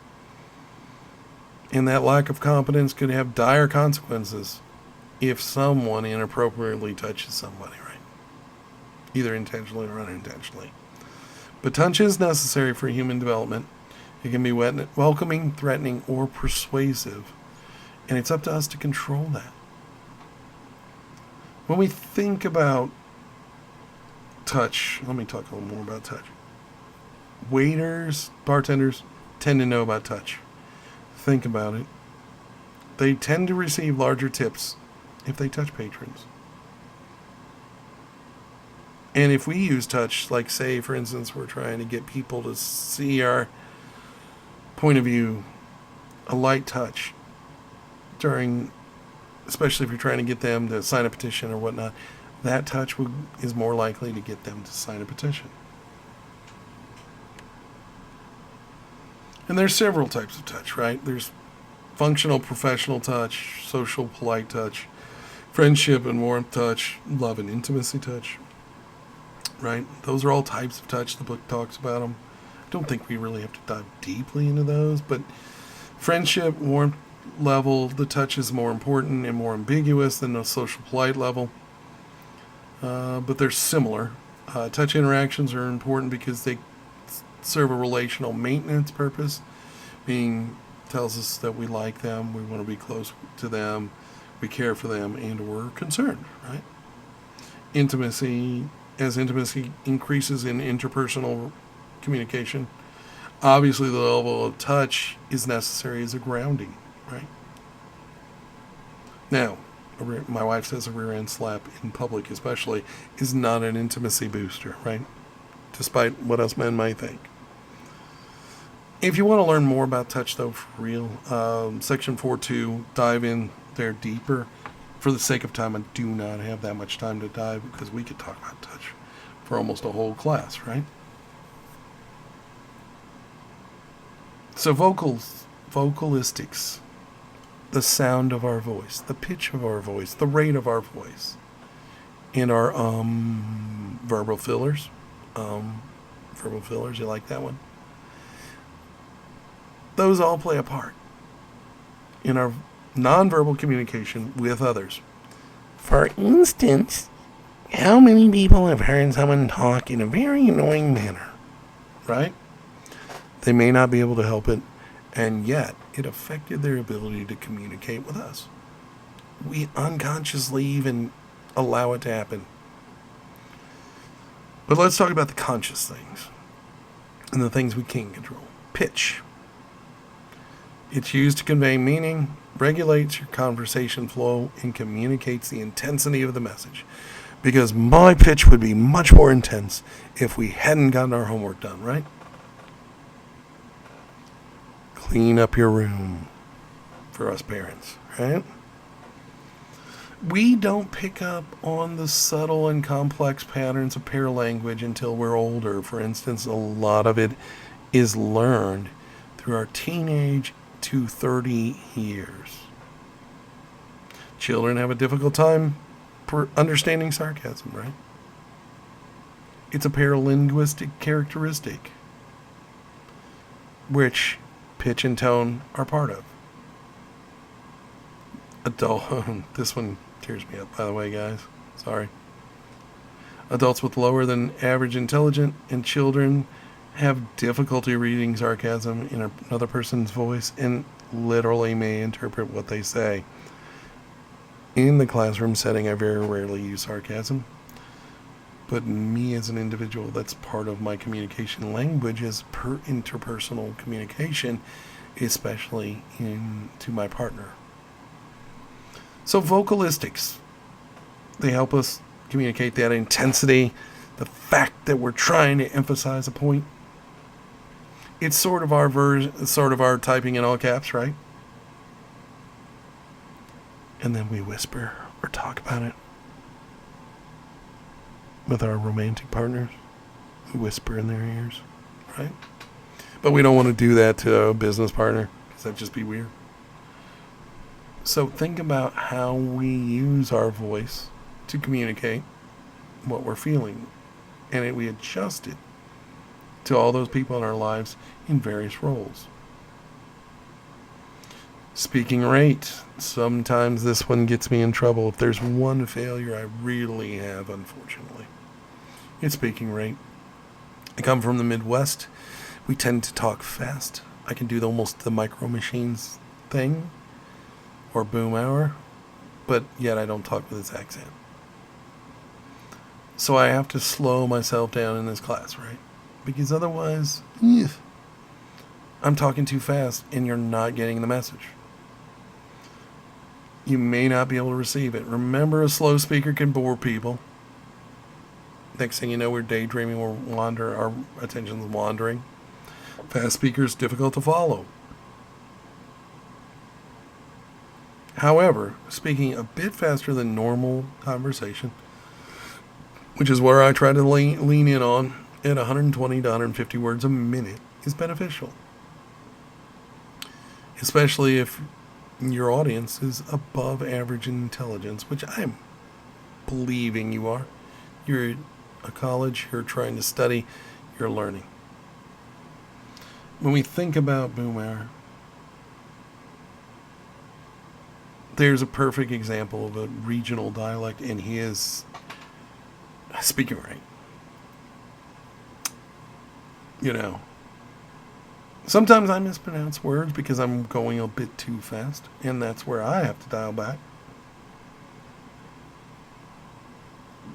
And that lack of confidence could have dire consequences if someone inappropriately touches somebody, right? Either intentionally or unintentionally. But touch is necessary for human development. It can be welcoming, threatening, or persuasive. And it's up to us to control that. When we think about touch, let me talk a little more about touch. Waiters, bartenders tend to know about touch. Think about it. They tend to receive larger tips if they touch patrons. And if we use touch, like say, for instance, we're trying to get people to see our point of view, a light touch during, especially if you're trying to get them to sign a petition or whatnot, that touch is more likely to get them to sign a petition. And there's several types of touch, right? There's functional, professional touch, social, polite touch, friendship and warmth touch, love and intimacy touch, right? Those are all types of touch. The book talks about them. I don't think we really have to dive deeply into those, but friendship, warmth level, the touch is more important and more ambiguous than the social, polite level. But they're similar. Touch interactions are important because they serve a relational maintenance purpose, meaning tells us that we like them, we want to be close to them, we care for them, and we're concerned, right? Intimacy, as intimacy increases in interpersonal communication. Obviously, the level of touch is necessary as a grounding, right? Now, my wife says a rear end slap in public, especially, is not an intimacy booster, right? Despite what else men might think. If you want to learn more about touch, though, for real, Section 4.2, dive in there deeper. For the sake of time, I do not have that much time to dive because we could talk about touch for almost a whole class, right? So vocalistics, the sound of our voice, the pitch of our voice, the rate of our voice, and our verbal fillers. Verbal fillers, you like that one? Those all play a part in our nonverbal communication with others. For instance, how many people have heard someone talk in a very annoying manner, right? They may not be able to help it, and yet it affected their ability to communicate with us. We unconsciously even allow it to happen. But let's talk about the conscious things and the things we can control. Pitch. It's used to convey meaning, regulates your conversation flow, and communicates the intensity of the message. Because my pitch would be much more intense if we hadn't gotten our homework done, right? Clean up your room for us parents, right? We don't pick up on the subtle and complex patterns of paralanguage until we're older. For instance, a lot of it is learned through our teenage to 30 years. Children have a difficult time understanding sarcasm, right? It's a paralinguistic characteristic, which pitch and tone are part of. This one tears me up, by the way, guys. Sorry. Adults with lower than average intelligence and children have difficulty reading sarcasm in another person's voice and literally may interpret what they say. In the classroom setting, I very rarely use sarcasm. But me as an individual, that's part of my communication language is interpersonal communication, especially to my partner. So vocalistics, they help us communicate that intensity, the fact that we're trying to emphasize a point. It's sort of our typing in all caps, right? And then we whisper or talk about it with our romantic partners. We whisper in their ears, right? But we don't want to do that to a business partner because that'd just be weird. So think about how we use our voice to communicate what we're feeling. And we adjust it to all those people in our lives in various roles. Speaking rate. Sometimes this one gets me in trouble. If there's one failure I really have, unfortunately, it's speaking rate. I come from the Midwest. We tend to talk fast. I can do almost the micro machines thing or boom hour, but yet I don't talk with this accent. So I have to slow myself down in this class, right? Because otherwise, I'm talking too fast and you're not getting the message. You may not be able to receive it. Remember, a slow speaker can bore people. Next thing you know, we're daydreaming, our attention's wandering. Fast speakers, difficult to follow. However, speaking a bit faster than normal conversation, which is where I try to lean in on, at 120 to 150 words a minute, is beneficial. Especially if your audience is above average intelligence, which I'm believing you are. You're at a college, you're trying to study, you're learning. When we think about boom hour, there's a perfect example of a regional dialect, and he is speaking right. Sometimes I mispronounce words because I'm going a bit too fast, and that's where I have to dial back.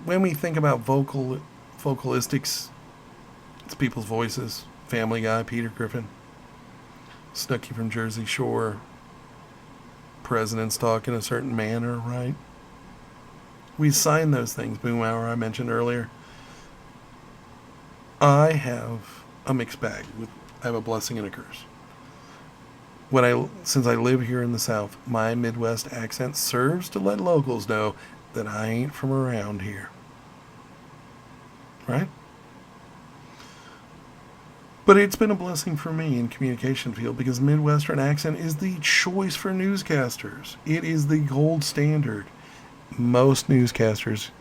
When we think about vocalistics, It's people's voices. Family Guy, Peter Griffin. Snooki from Jersey Shore. Presidents talk in a certain manner, right? We assign those things. Boomhauer, I mentioned earlier. I have a mixed bag. I have a blessing and a curse. Since I live here in the South, my Midwest accent serves to let locals know that I ain't from around here. Right? But it's been a blessing for me in communication field because Midwestern accent is the choice for newscasters. It is the gold standard. Most newscasters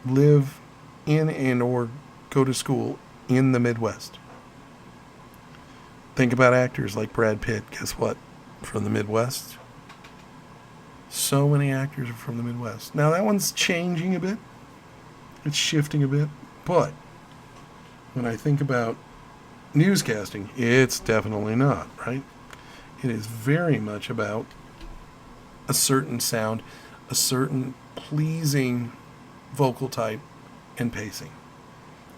live in and or go to school in the Midwest. Think about actors like Brad Pitt. Guess what? From the Midwest. So many actors are from the Midwest. Now that one's changing a bit. It's shifting a bit. But when I think about newscasting, it's definitely not, right? It is very much about a certain sound, a certain pleasing vocal type and pacing.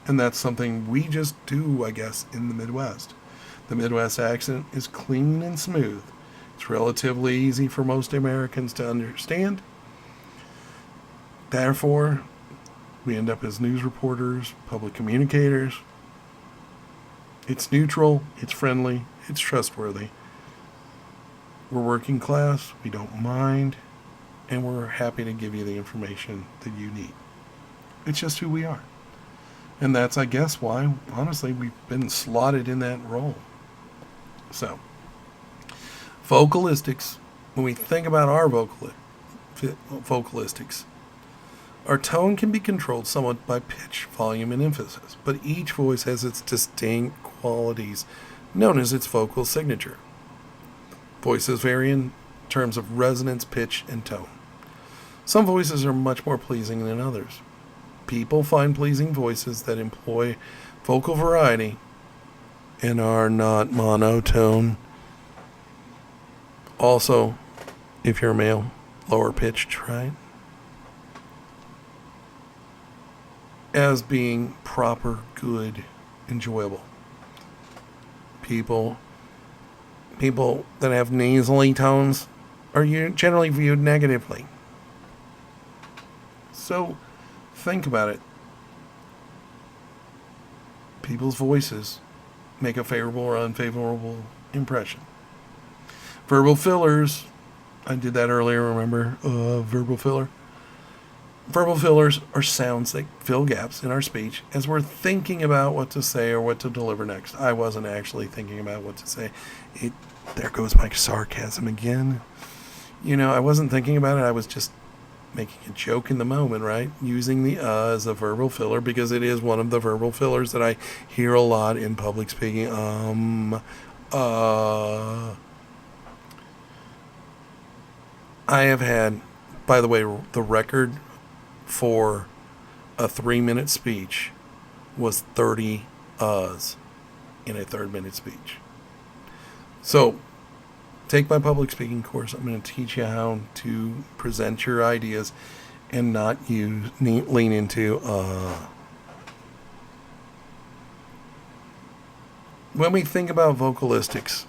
And that's something we just do, I guess, in the Midwest. The Midwest accent is clean and smooth. It's relatively easy for most Americans to understand. Therefore, we end up as news reporters, public communicators. It's neutral, it's friendly, it's trustworthy. We're working class, we don't mind, and we're happy to give you the information that you need. It's just who we are. And that's, I guess, why, honestly, we've been slotted in that role. So, vocalistics, when we think about our vocalistics, our tone can be controlled somewhat by pitch, volume, and emphasis, but each voice has its distinct qualities known as its vocal signature. Voices vary in terms of resonance, pitch, and tone. Some voices are much more pleasing than others. People find pleasing voices that employ vocal variety and are not monotone. Also, if you're a male, lower pitched, right? As being proper, good, enjoyable. People that have nasally tones are generally viewed negatively. So, think about it. People's voices make a favorable or unfavorable impression. Verbal fillers, I did that earlier, remember? Verbal filler. Verbal fillers are sounds that fill gaps in our speech as we're thinking about what to say or what to deliver next. I wasn't actually thinking about what to say. There goes my sarcasm again. I wasn't thinking about it. I was just making a joke in the moment, right? Using the as a verbal filler because it is one of the verbal fillers that I hear a lot in public speaking. I have had, by the way, the record for a 3-minute speech was 30 uhs in a 3-minute speech. So, take my public speaking course. I'm going to teach you how to present your ideas and not lean into When we think about vocalistics,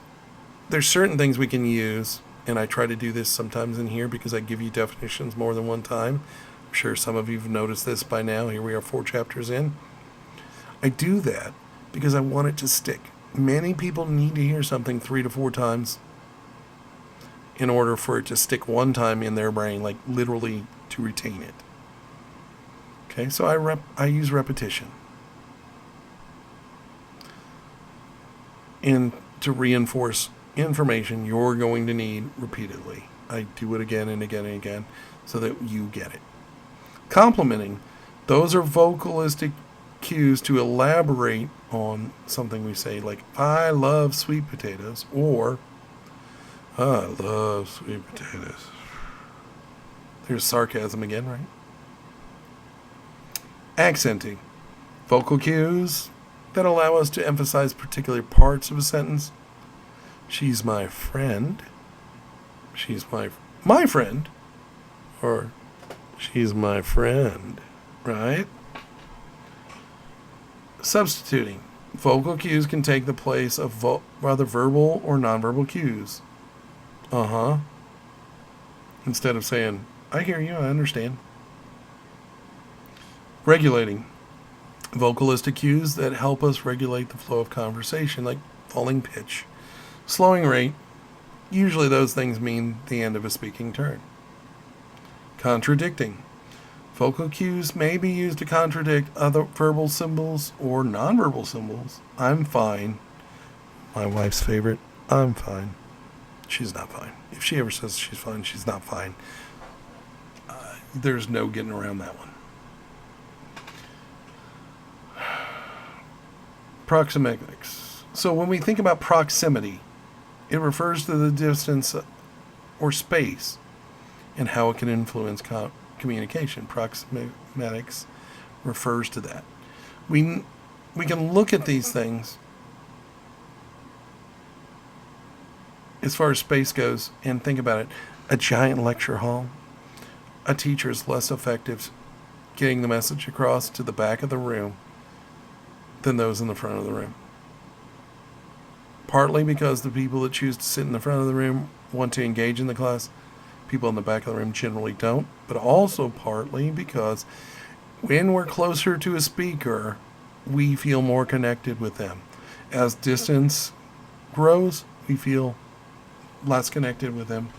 there's certain things we can use, and I try to do this sometimes in here because I give you definitions more than one time. I'm sure some of you have noticed this by now. Here we are 4 chapters in. I do that because I want it to stick. Many people need to hear something 3 to 4 times in order for it to stick one time in their brain, like literally to retain it. Okay, so I use repetition. And to reinforce information you're going to need repeatedly. I do it again and again and again so that you get it. Complimenting, those are vocalistic cues to elaborate on something we say, like, I love sweet potatoes, or I love sweet potatoes. There's sarcasm again, right? Accenting, vocal cues that allow us to emphasize particular parts of a sentence. She's my friend. She's my friend. Or she's my friend, right? Substituting. Vocal cues can take the place of rather verbal or nonverbal cues. Instead of saying, I hear you, I understand. Regulating. Vocalistic cues that help us regulate the flow of conversation, like falling pitch, slowing rate. Usually those things mean the end of a speaking turn. Contradicting. Vocal cues may be used to contradict other verbal symbols or nonverbal symbols. I'm fine. My wife's favorite. I'm fine. She's not fine. If she ever says she's fine, she's not fine. There's no getting around that one. Proxemics. So when we think about proximity, it refers to the distance or space and how it can influence communication. Proxematics refers to that. We can look at these things as far as space goes and think about it. A giant lecture hall, a teacher is less effective getting the message across to the back of the room than those in the front of the room. Partly because the people that choose to sit in the front of the room want to engage in the class. People in the back of the room generally don't. But also partly because when we're closer to a speaker, we feel more connected with them. As distance grows, we feel less connected with them.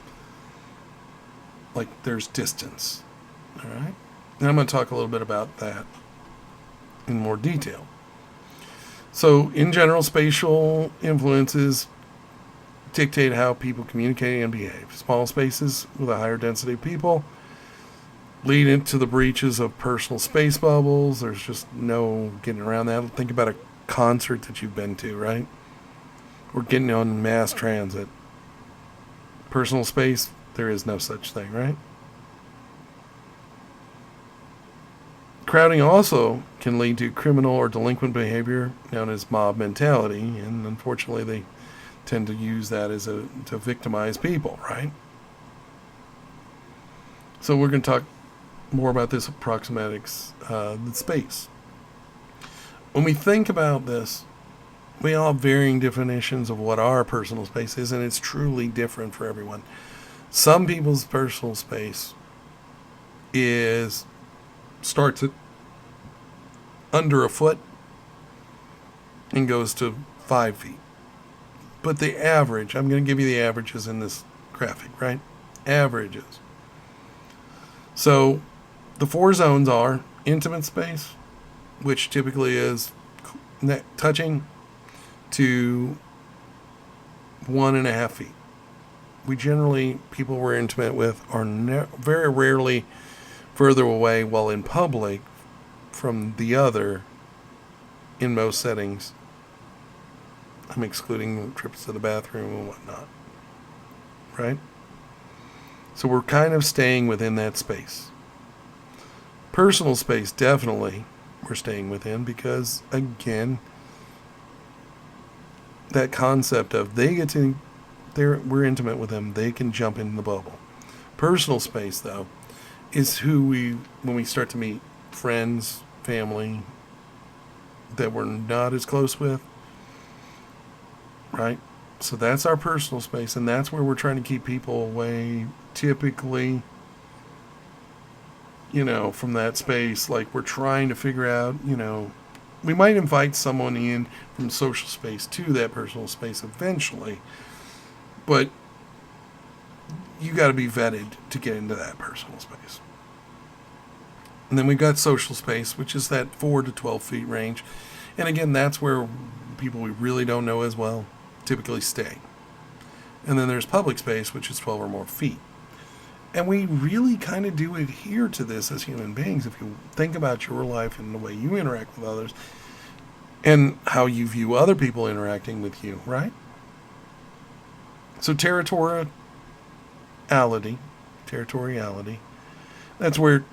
Like there's distance. All right? And I'm going to talk a little bit about that in more detail. So, in general, spatial influences dictate how people communicate and behave. Small spaces with a higher density of people lead into the breaches of personal space bubbles. There's just no getting around that. Think about a concert that you've been to, right? Or getting on mass transit. Personal space, there is no such thing, right? Crowding also can lead to criminal or delinquent behavior known as mob mentality, and unfortunately they tend to use that to victimize people, right? So we're going to talk more about this proxematics, the space. When we think about this, we all have varying definitions of what our personal space is, and it's truly different for everyone. Some people's personal space starts at under a foot and goes to 5 feet. But the average, I'm going to give you the averages in this graphic, right? Averages. So the 4 zones are intimate space, which typically is touching to 1.5 feet. We generally, people we're intimate with are very rarely further away while in public from the other in most settings. I'm excluding trips to the bathroom and whatnot. Right? So we're kind of staying within that space. Personal space, definitely, we're staying within because, again, that concept of we're intimate with them, they can jump in the bubble. Personal space, though, is when we start to meet friends, family that we're not as close with, right? So that's our personal space, and that's where we're trying to keep people away, typically, from that space. Like we're trying to figure out, we might invite someone in from social space to that personal space eventually, but you got to be vetted to get into that personal space. And then we've got social space, which is that 4 to 12 feet range. And again, that's where people we really don't know as well typically stay. And then there's public space, which is 12 or more feet. And we really kind of do adhere to this as human beings. If you think about your life and the way you interact with others and how you view other people interacting with you, right? So territoriality, that's where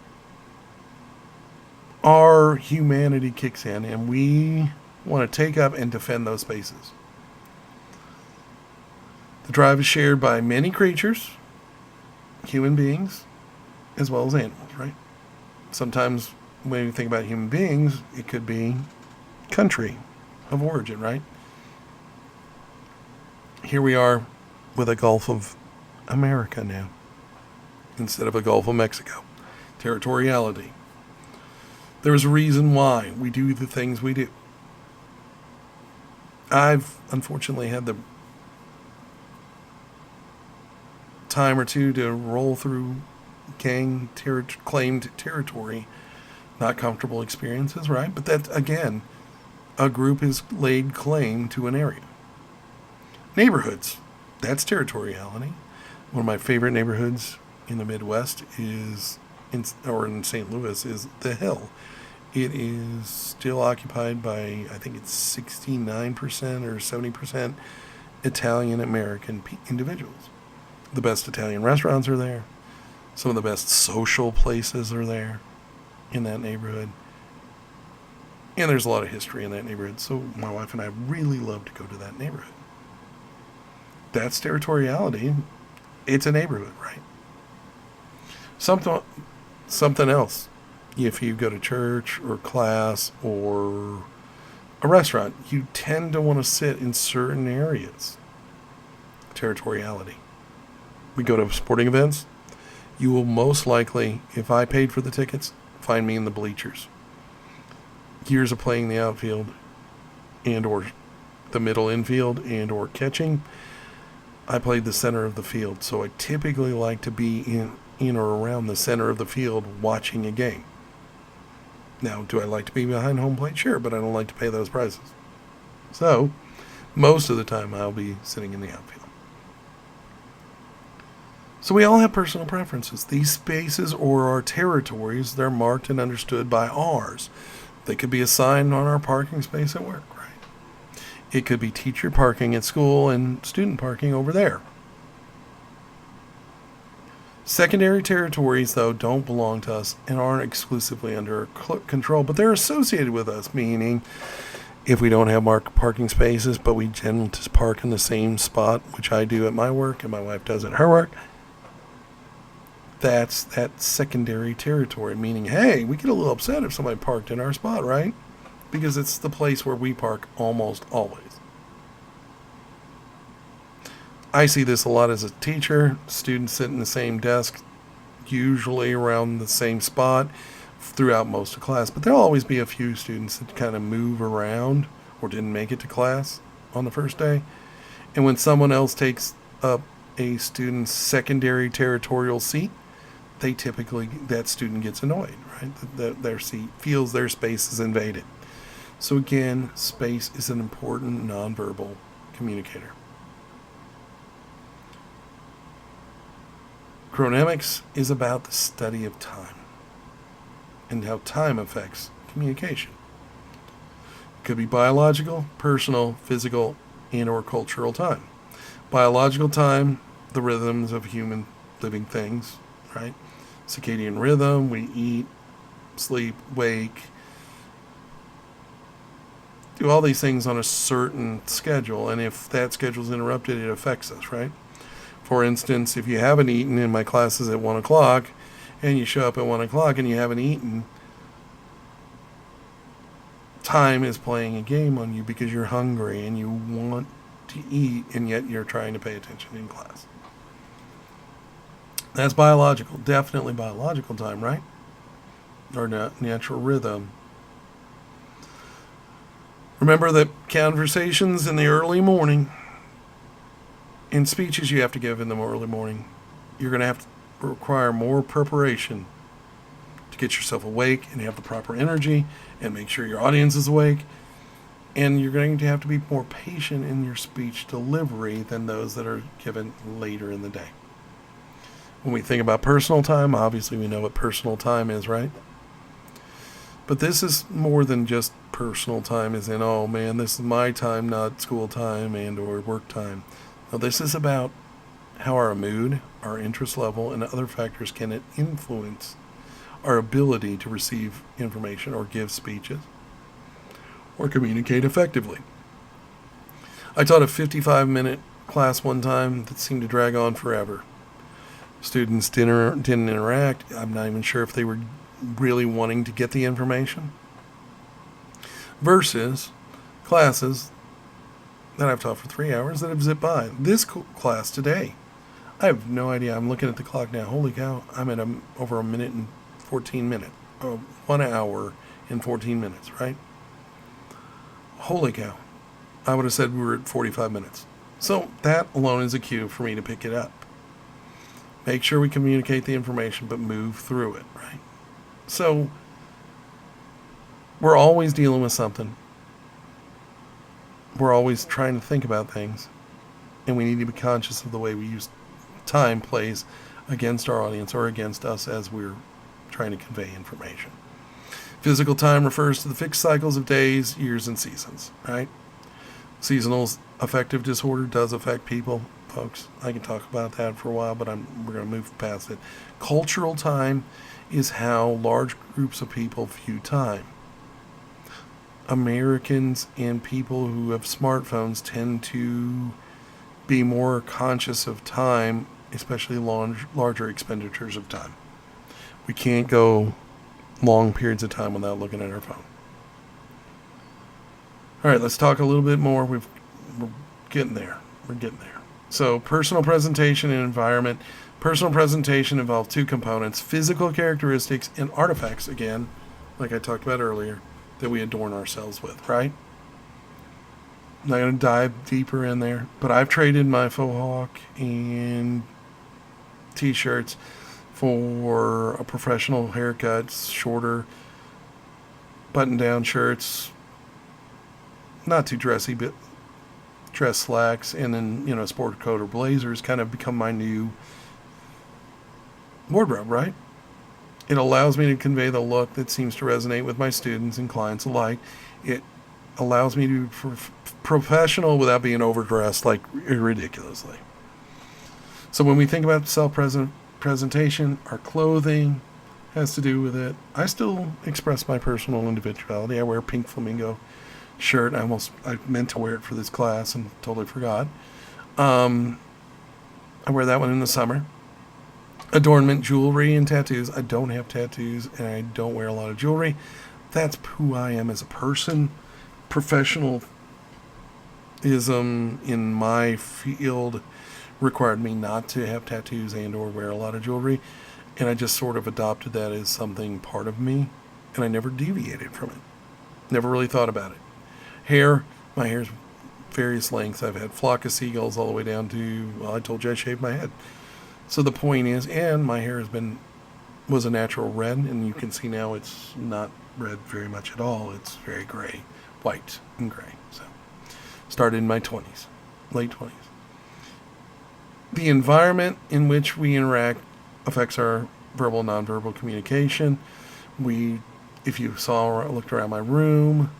our humanity kicks in, and we want to take up and defend those spaces. The drive is shared by many creatures, human beings, as well as animals, right? Sometimes when you think about human beings, it could be country, of origin, right? Here we are with a Gulf of America now instead of a Gulf of Mexico. Territoriality. There's a reason why we do the things we do. I've unfortunately had the time or two to roll through claimed territory, not comfortable experiences, right? But that, again, a group has laid claim to an area. Neighborhoods, that's territoriality. One of my favorite neighborhoods in the Midwest in St. Louis is The Hill. It is still occupied by, I think it's 69% or 70% Italian American individuals. The best Italian restaurants are there. Some of the best social places are there in that neighborhood. And there's a lot of history in that neighborhood. So my wife and I really love to go to that neighborhood. That's territoriality. It's a neighborhood, right? Something else. If you go to church or class or a restaurant, you tend to want to sit in certain areas. Territoriality. We go to sporting events. You will most likely, if I paid for the tickets, find me in the bleachers. Years of playing the outfield and or the middle infield and or catching, I played the center of the field. So I typically like to be in or around the center of the field watching a game. Now, do I like to be behind home plate? Sure, but I don't like to pay those prices. So, most of the time I'll be sitting in the outfield. So we all have personal preferences. These spaces or our territories, they're marked and understood by ours. They could be assigned on our parking space at work, right? It could be teacher parking at school and student parking over there. Secondary territories, though, don't belong to us and aren't exclusively under control, but they're associated with us, meaning if we don't have marked parking spaces, but we tend to park in the same spot, which I do at my work and my wife does at her work, that's that secondary territory, meaning, hey, we get a little upset if somebody parked in our spot, right? Because it's the place where we park almost always. I see this a lot as a teacher. Students sit in the same desk, usually around the same spot throughout most of class. But there'll always be a few students that kind of move around or didn't make it to class on the first day. And when someone else takes up a student's secondary territorial seat, that student gets annoyed, right? Their seat feels their space is invaded. So again, space is an important nonverbal communicator. Chronemics is about the study of time and how time affects communication. It could be biological, personal, physical, and or cultural time. Biological time, the rhythms of human living things, right? Circadian rhythm, we eat, sleep, wake, do all these things on a certain schedule, and if that schedule is interrupted, it affects us, right? For instance, if you haven't eaten in my classes at 1 o'clock, and you show up at 1 o'clock and you haven't eaten, time is playing a game on you because you're hungry and you want to eat, and yet you're trying to pay attention in class. That's biological, definitely biological time, right? Or natural rhythm. Remember that conversations in the early morning and speeches you have to give in the early morning, you're going to have to require more preparation to get yourself awake and have the proper energy and make sure your audience is awake. And you're going to have to be more patient in your speech delivery than those that are given later in the day. When we think about personal time, obviously we know what personal time is, right? But this is more than just personal time as in, oh man, this is my time, not school time and or work time. No, this is about how our mood, our interest level, and other factors can influence our ability to receive information or give speeches or communicate effectively. I taught a 55-minute class one time that seemed to drag on forever. Students didn't interact. I'm not even sure if they were really wanting to get the information. Versus classes that I've taught for 3 hours that have zipped by. This class today, I have no idea. I'm looking at the clock now. Holy cow, I'm at over a minute and 14 minutes. 1 hour and 14 minutes, right? Holy cow. I would have said we were at 45 minutes. So that alone is a cue for me to pick it up. Make sure we communicate the information, but move through it, right? So we're always dealing with something. We're always trying to think about things. And we need to be conscious of the way we use time plays against our audience or against us as we're trying to convey information. Physical time refers to the fixed cycles of days, years, and seasons, right? Seasonal affective disorder does affect people, folks. I can talk about that for a while, but we're going to move past it. Cultural time is how large groups of people view time. Americans and people who have smartphones tend to be more conscious of time, especially larger expenditures of time. We can't go long periods of time without looking at our phone. All right, let's talk a little bit more. We're getting there. We're getting there. So personal presentation and environment. Personal presentation involves two components: physical characteristics and artifacts, again, like I talked about earlier, that we adorn ourselves with, right? I'm not going to dive deeper in there, but I've traded my faux hawk and t-shirts for a professional haircut, shorter button-down shirts, not too dressy, but dress slacks, and then, sport coat or blazers kind of become my new wardrobe, right? It allows me to convey the look that seems to resonate with my students and clients alike. It allows me to be professional without being overdressed like ridiculously. So when we think about self-presentation, our clothing has to do with it. I still express my personal individuality. I wear a pink flamingo shirt. I meant to wear it for this class and totally forgot. I wear that one in the summer. Adornment, jewelry, and tattoos. I don't have tattoos, and I don't wear a lot of jewelry. That's who I am as a person. Professionalism in my field required me not to have tattoos and or wear a lot of jewelry, and I just sort of adopted that as something part of me, and I never deviated from it. Never really thought about it. Hair, my hair's various lengths. I've had flock of seagulls all the way down to, I told you I shaved my head. So the point is, and my hair was a natural red, and you can see now it's not red very much at all. It's very gray, white and gray. So started in my 20s, late 20s. The environment in which we interact affects our verbal and nonverbal communication. If you looked around my room,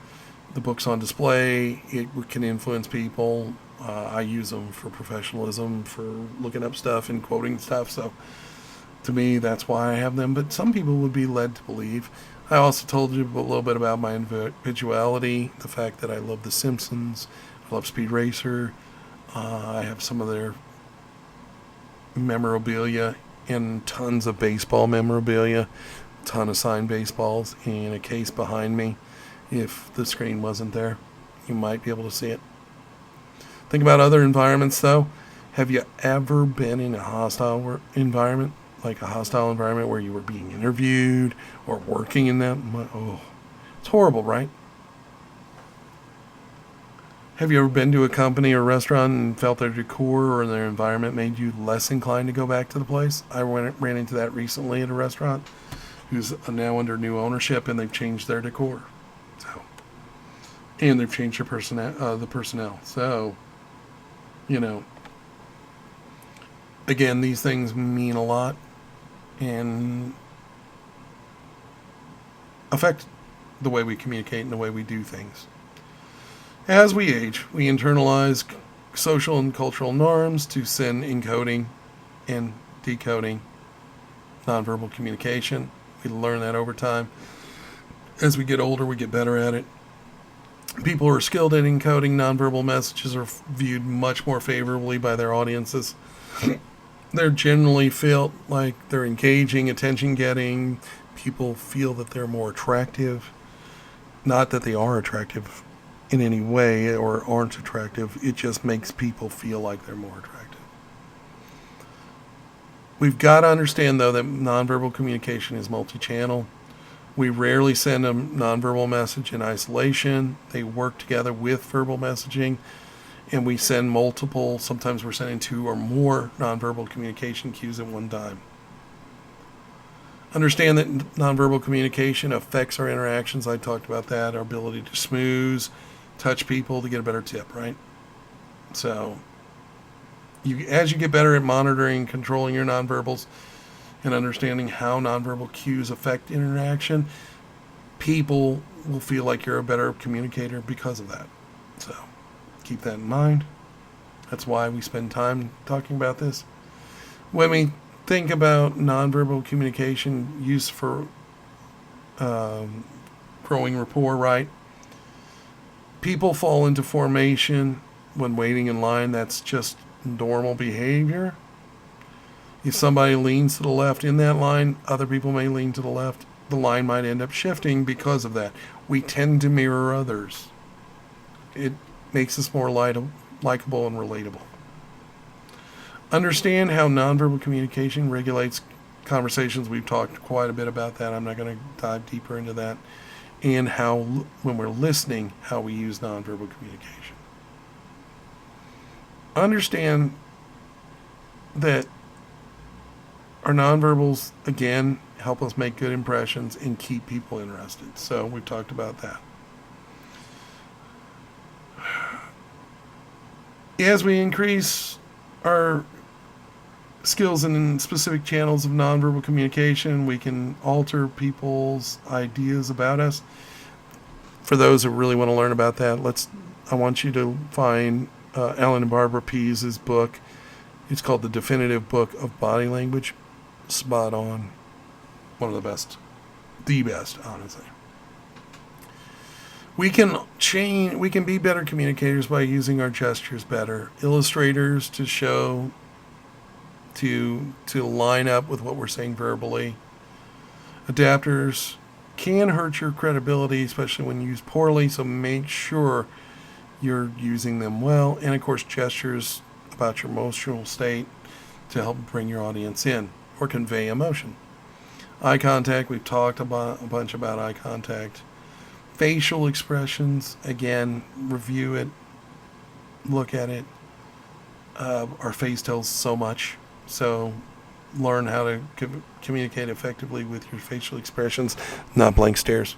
the books on display, it can influence people. I use them for professionalism, for looking up stuff and quoting stuff. So to me, that's why I have them. But some people would be led to believe. I also told you a little bit about my individuality, the fact that I love The Simpsons, I love Speed Racer. I have some of their memorabilia and tons of baseball memorabilia, a ton of signed baseballs, and a case behind me. If the screen wasn't there, you might be able to see it. Think about other environments, though. Have you ever been in a hostile environment, like a hostile environment where you were being interviewed or working in that? Oh, it's horrible, right? Have you ever been to a company or restaurant and felt their decor or their environment made you less inclined to go back to the place? I ran into that recently at a restaurant who's now under new ownership, and they've changed their decor. And they've changed the personnel. So, again, these things mean a lot and affect the way we communicate and the way we do things. As we age, we internalize social and cultural norms to send encoding and decoding nonverbal communication. We learn that over time. As we get older, we get better at it. People who are skilled at encoding nonverbal messages are viewed much more favorably by their audiences. They're generally felt like they're engaging, attention-getting. People feel that they're more attractive. Not that they are attractive in any way or aren't attractive. It just makes people feel like they're more attractive. We've got to understand, though, that nonverbal communication is multi-channel. We rarely send a nonverbal message in isolation. They work together with verbal messaging, and we send multiple, sometimes we're sending 2 or more nonverbal communication cues at one time. Understand that nonverbal communication affects our interactions. I talked about that, our ability to schmooze, touch people to get a better tip, right? So as you get better at monitoring and controlling your nonverbals and understanding how nonverbal cues affect interaction, people will feel like you're a better communicator because of that. So keep that in mind. That's why we spend time talking about this. When we think about nonverbal communication used for growing rapport, right? People fall into formation when waiting in line. That's just normal behavior. If somebody leans to the left in that line, other people may lean to the left. The line might end up shifting because of that. We tend to mirror others. It makes us more likable and relatable. Understand how nonverbal communication regulates conversations. We've talked quite a bit about that. I'm not going to dive deeper into that. And how, when we're listening, how we use nonverbal communication. Understand that our nonverbals, again, help us make good impressions and keep people interested. So we've talked about that. As we increase our skills in specific channels of nonverbal communication, we can alter people's ideas about us. For those who really want to learn about that, I want you to find Alan and Barbara Pease's book. It's called The Definitive Book of Body Language. Spot on. One of the best. The best, honestly. We can be better communicators by using our gestures better. Illustrators to show, to line up with what we're saying verbally. Adapters can hurt your credibility, especially when used poorly, so make sure you're using them well. And of course, gestures about your emotional state to help bring your audience in or convey emotion. Eye contact, we've talked about a bunch about eye contact. Facial expressions, again, review it, look at it. Our face tells so much, so learn how to communicate effectively with your facial expressions, not blank stares.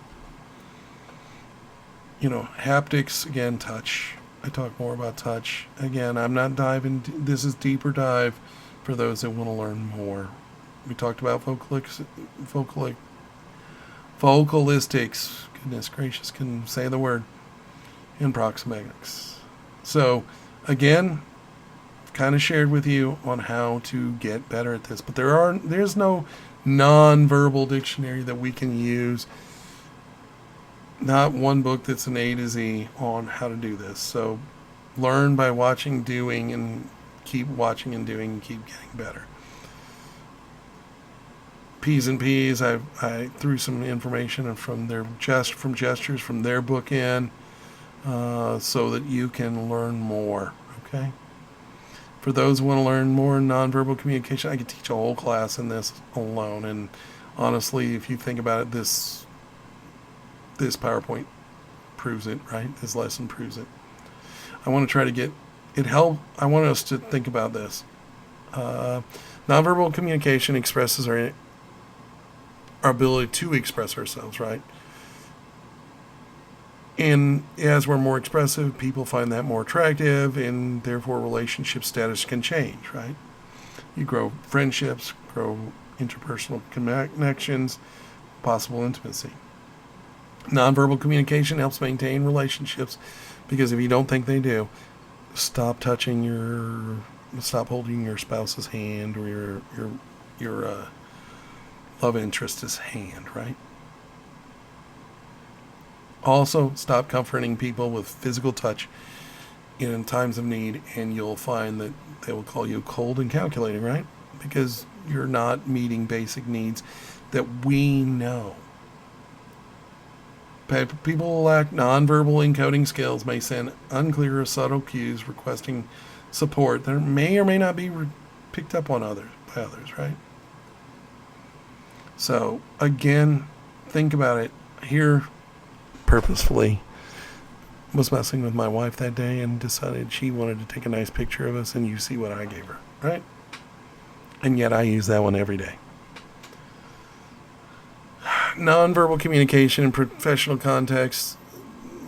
Haptics, again, touch. I talk more about touch. Again, I'm not diving, this is deeper dive for those that want to learn more. We talked about vocalistics. Goodness gracious, can say the word. And proximatics. So, again, kind of shared with you on how to get better at this. But there's no non-verbal dictionary that we can use. Not one book that's an A to Z on how to do this. So learn by watching, doing, and keep watching and doing and keep getting better. P's and P's, I threw some information from gestures from their book in so that you can learn more, okay? For those who want to learn more nonverbal communication, I could teach a whole class in this alone. And honestly, if you think about it, this PowerPoint proves it, right? This lesson proves it. I want to try to get it help. I want us to think about this. Nonverbal communication expresses our ability to express ourselves, right? And as we're more expressive, people find that more attractive, and therefore relationship status can change, right? You grow friendships, grow interpersonal connections, possible intimacy. Nonverbal communication helps maintain relationships because if you don't think they do, stop holding your spouse's hand or your love interest's hand, right? Also, stop comforting people with physical touch in times of need, and you'll find that they will call you cold and calculating, right? Because you're not meeting basic needs that we know People who lack nonverbal encoding skills may send unclear or subtle cues requesting support that may or may not be picked up on by others, right? So again, think about it. Here, purposefully, was messing with my wife that day and decided she wanted to take a nice picture of us, and you see what I gave her, right? And yet I use that one every day. Nonverbal communication in professional context,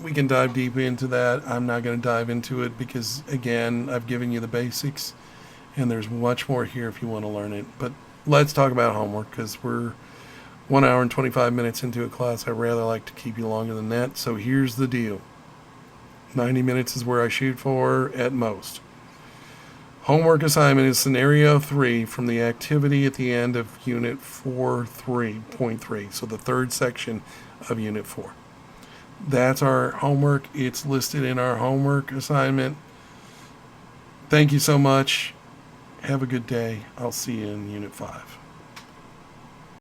we can dive deep into that. I'm not going to dive into it because, again, I've given you the basics, and there's much more here if you want to learn it. But let's talk about homework, because we're 1 hour and 25 minutes into a class. I rather like to keep you longer than that. So here's the deal. 90 minutes is where I shoot for at most. Homework assignment is scenario 3 from the activity at the end of unit 4.3. So the third section of unit 4. That's our homework. It's listed in our homework assignment. Thank you so much. Have a good day. I'll see you in unit 5.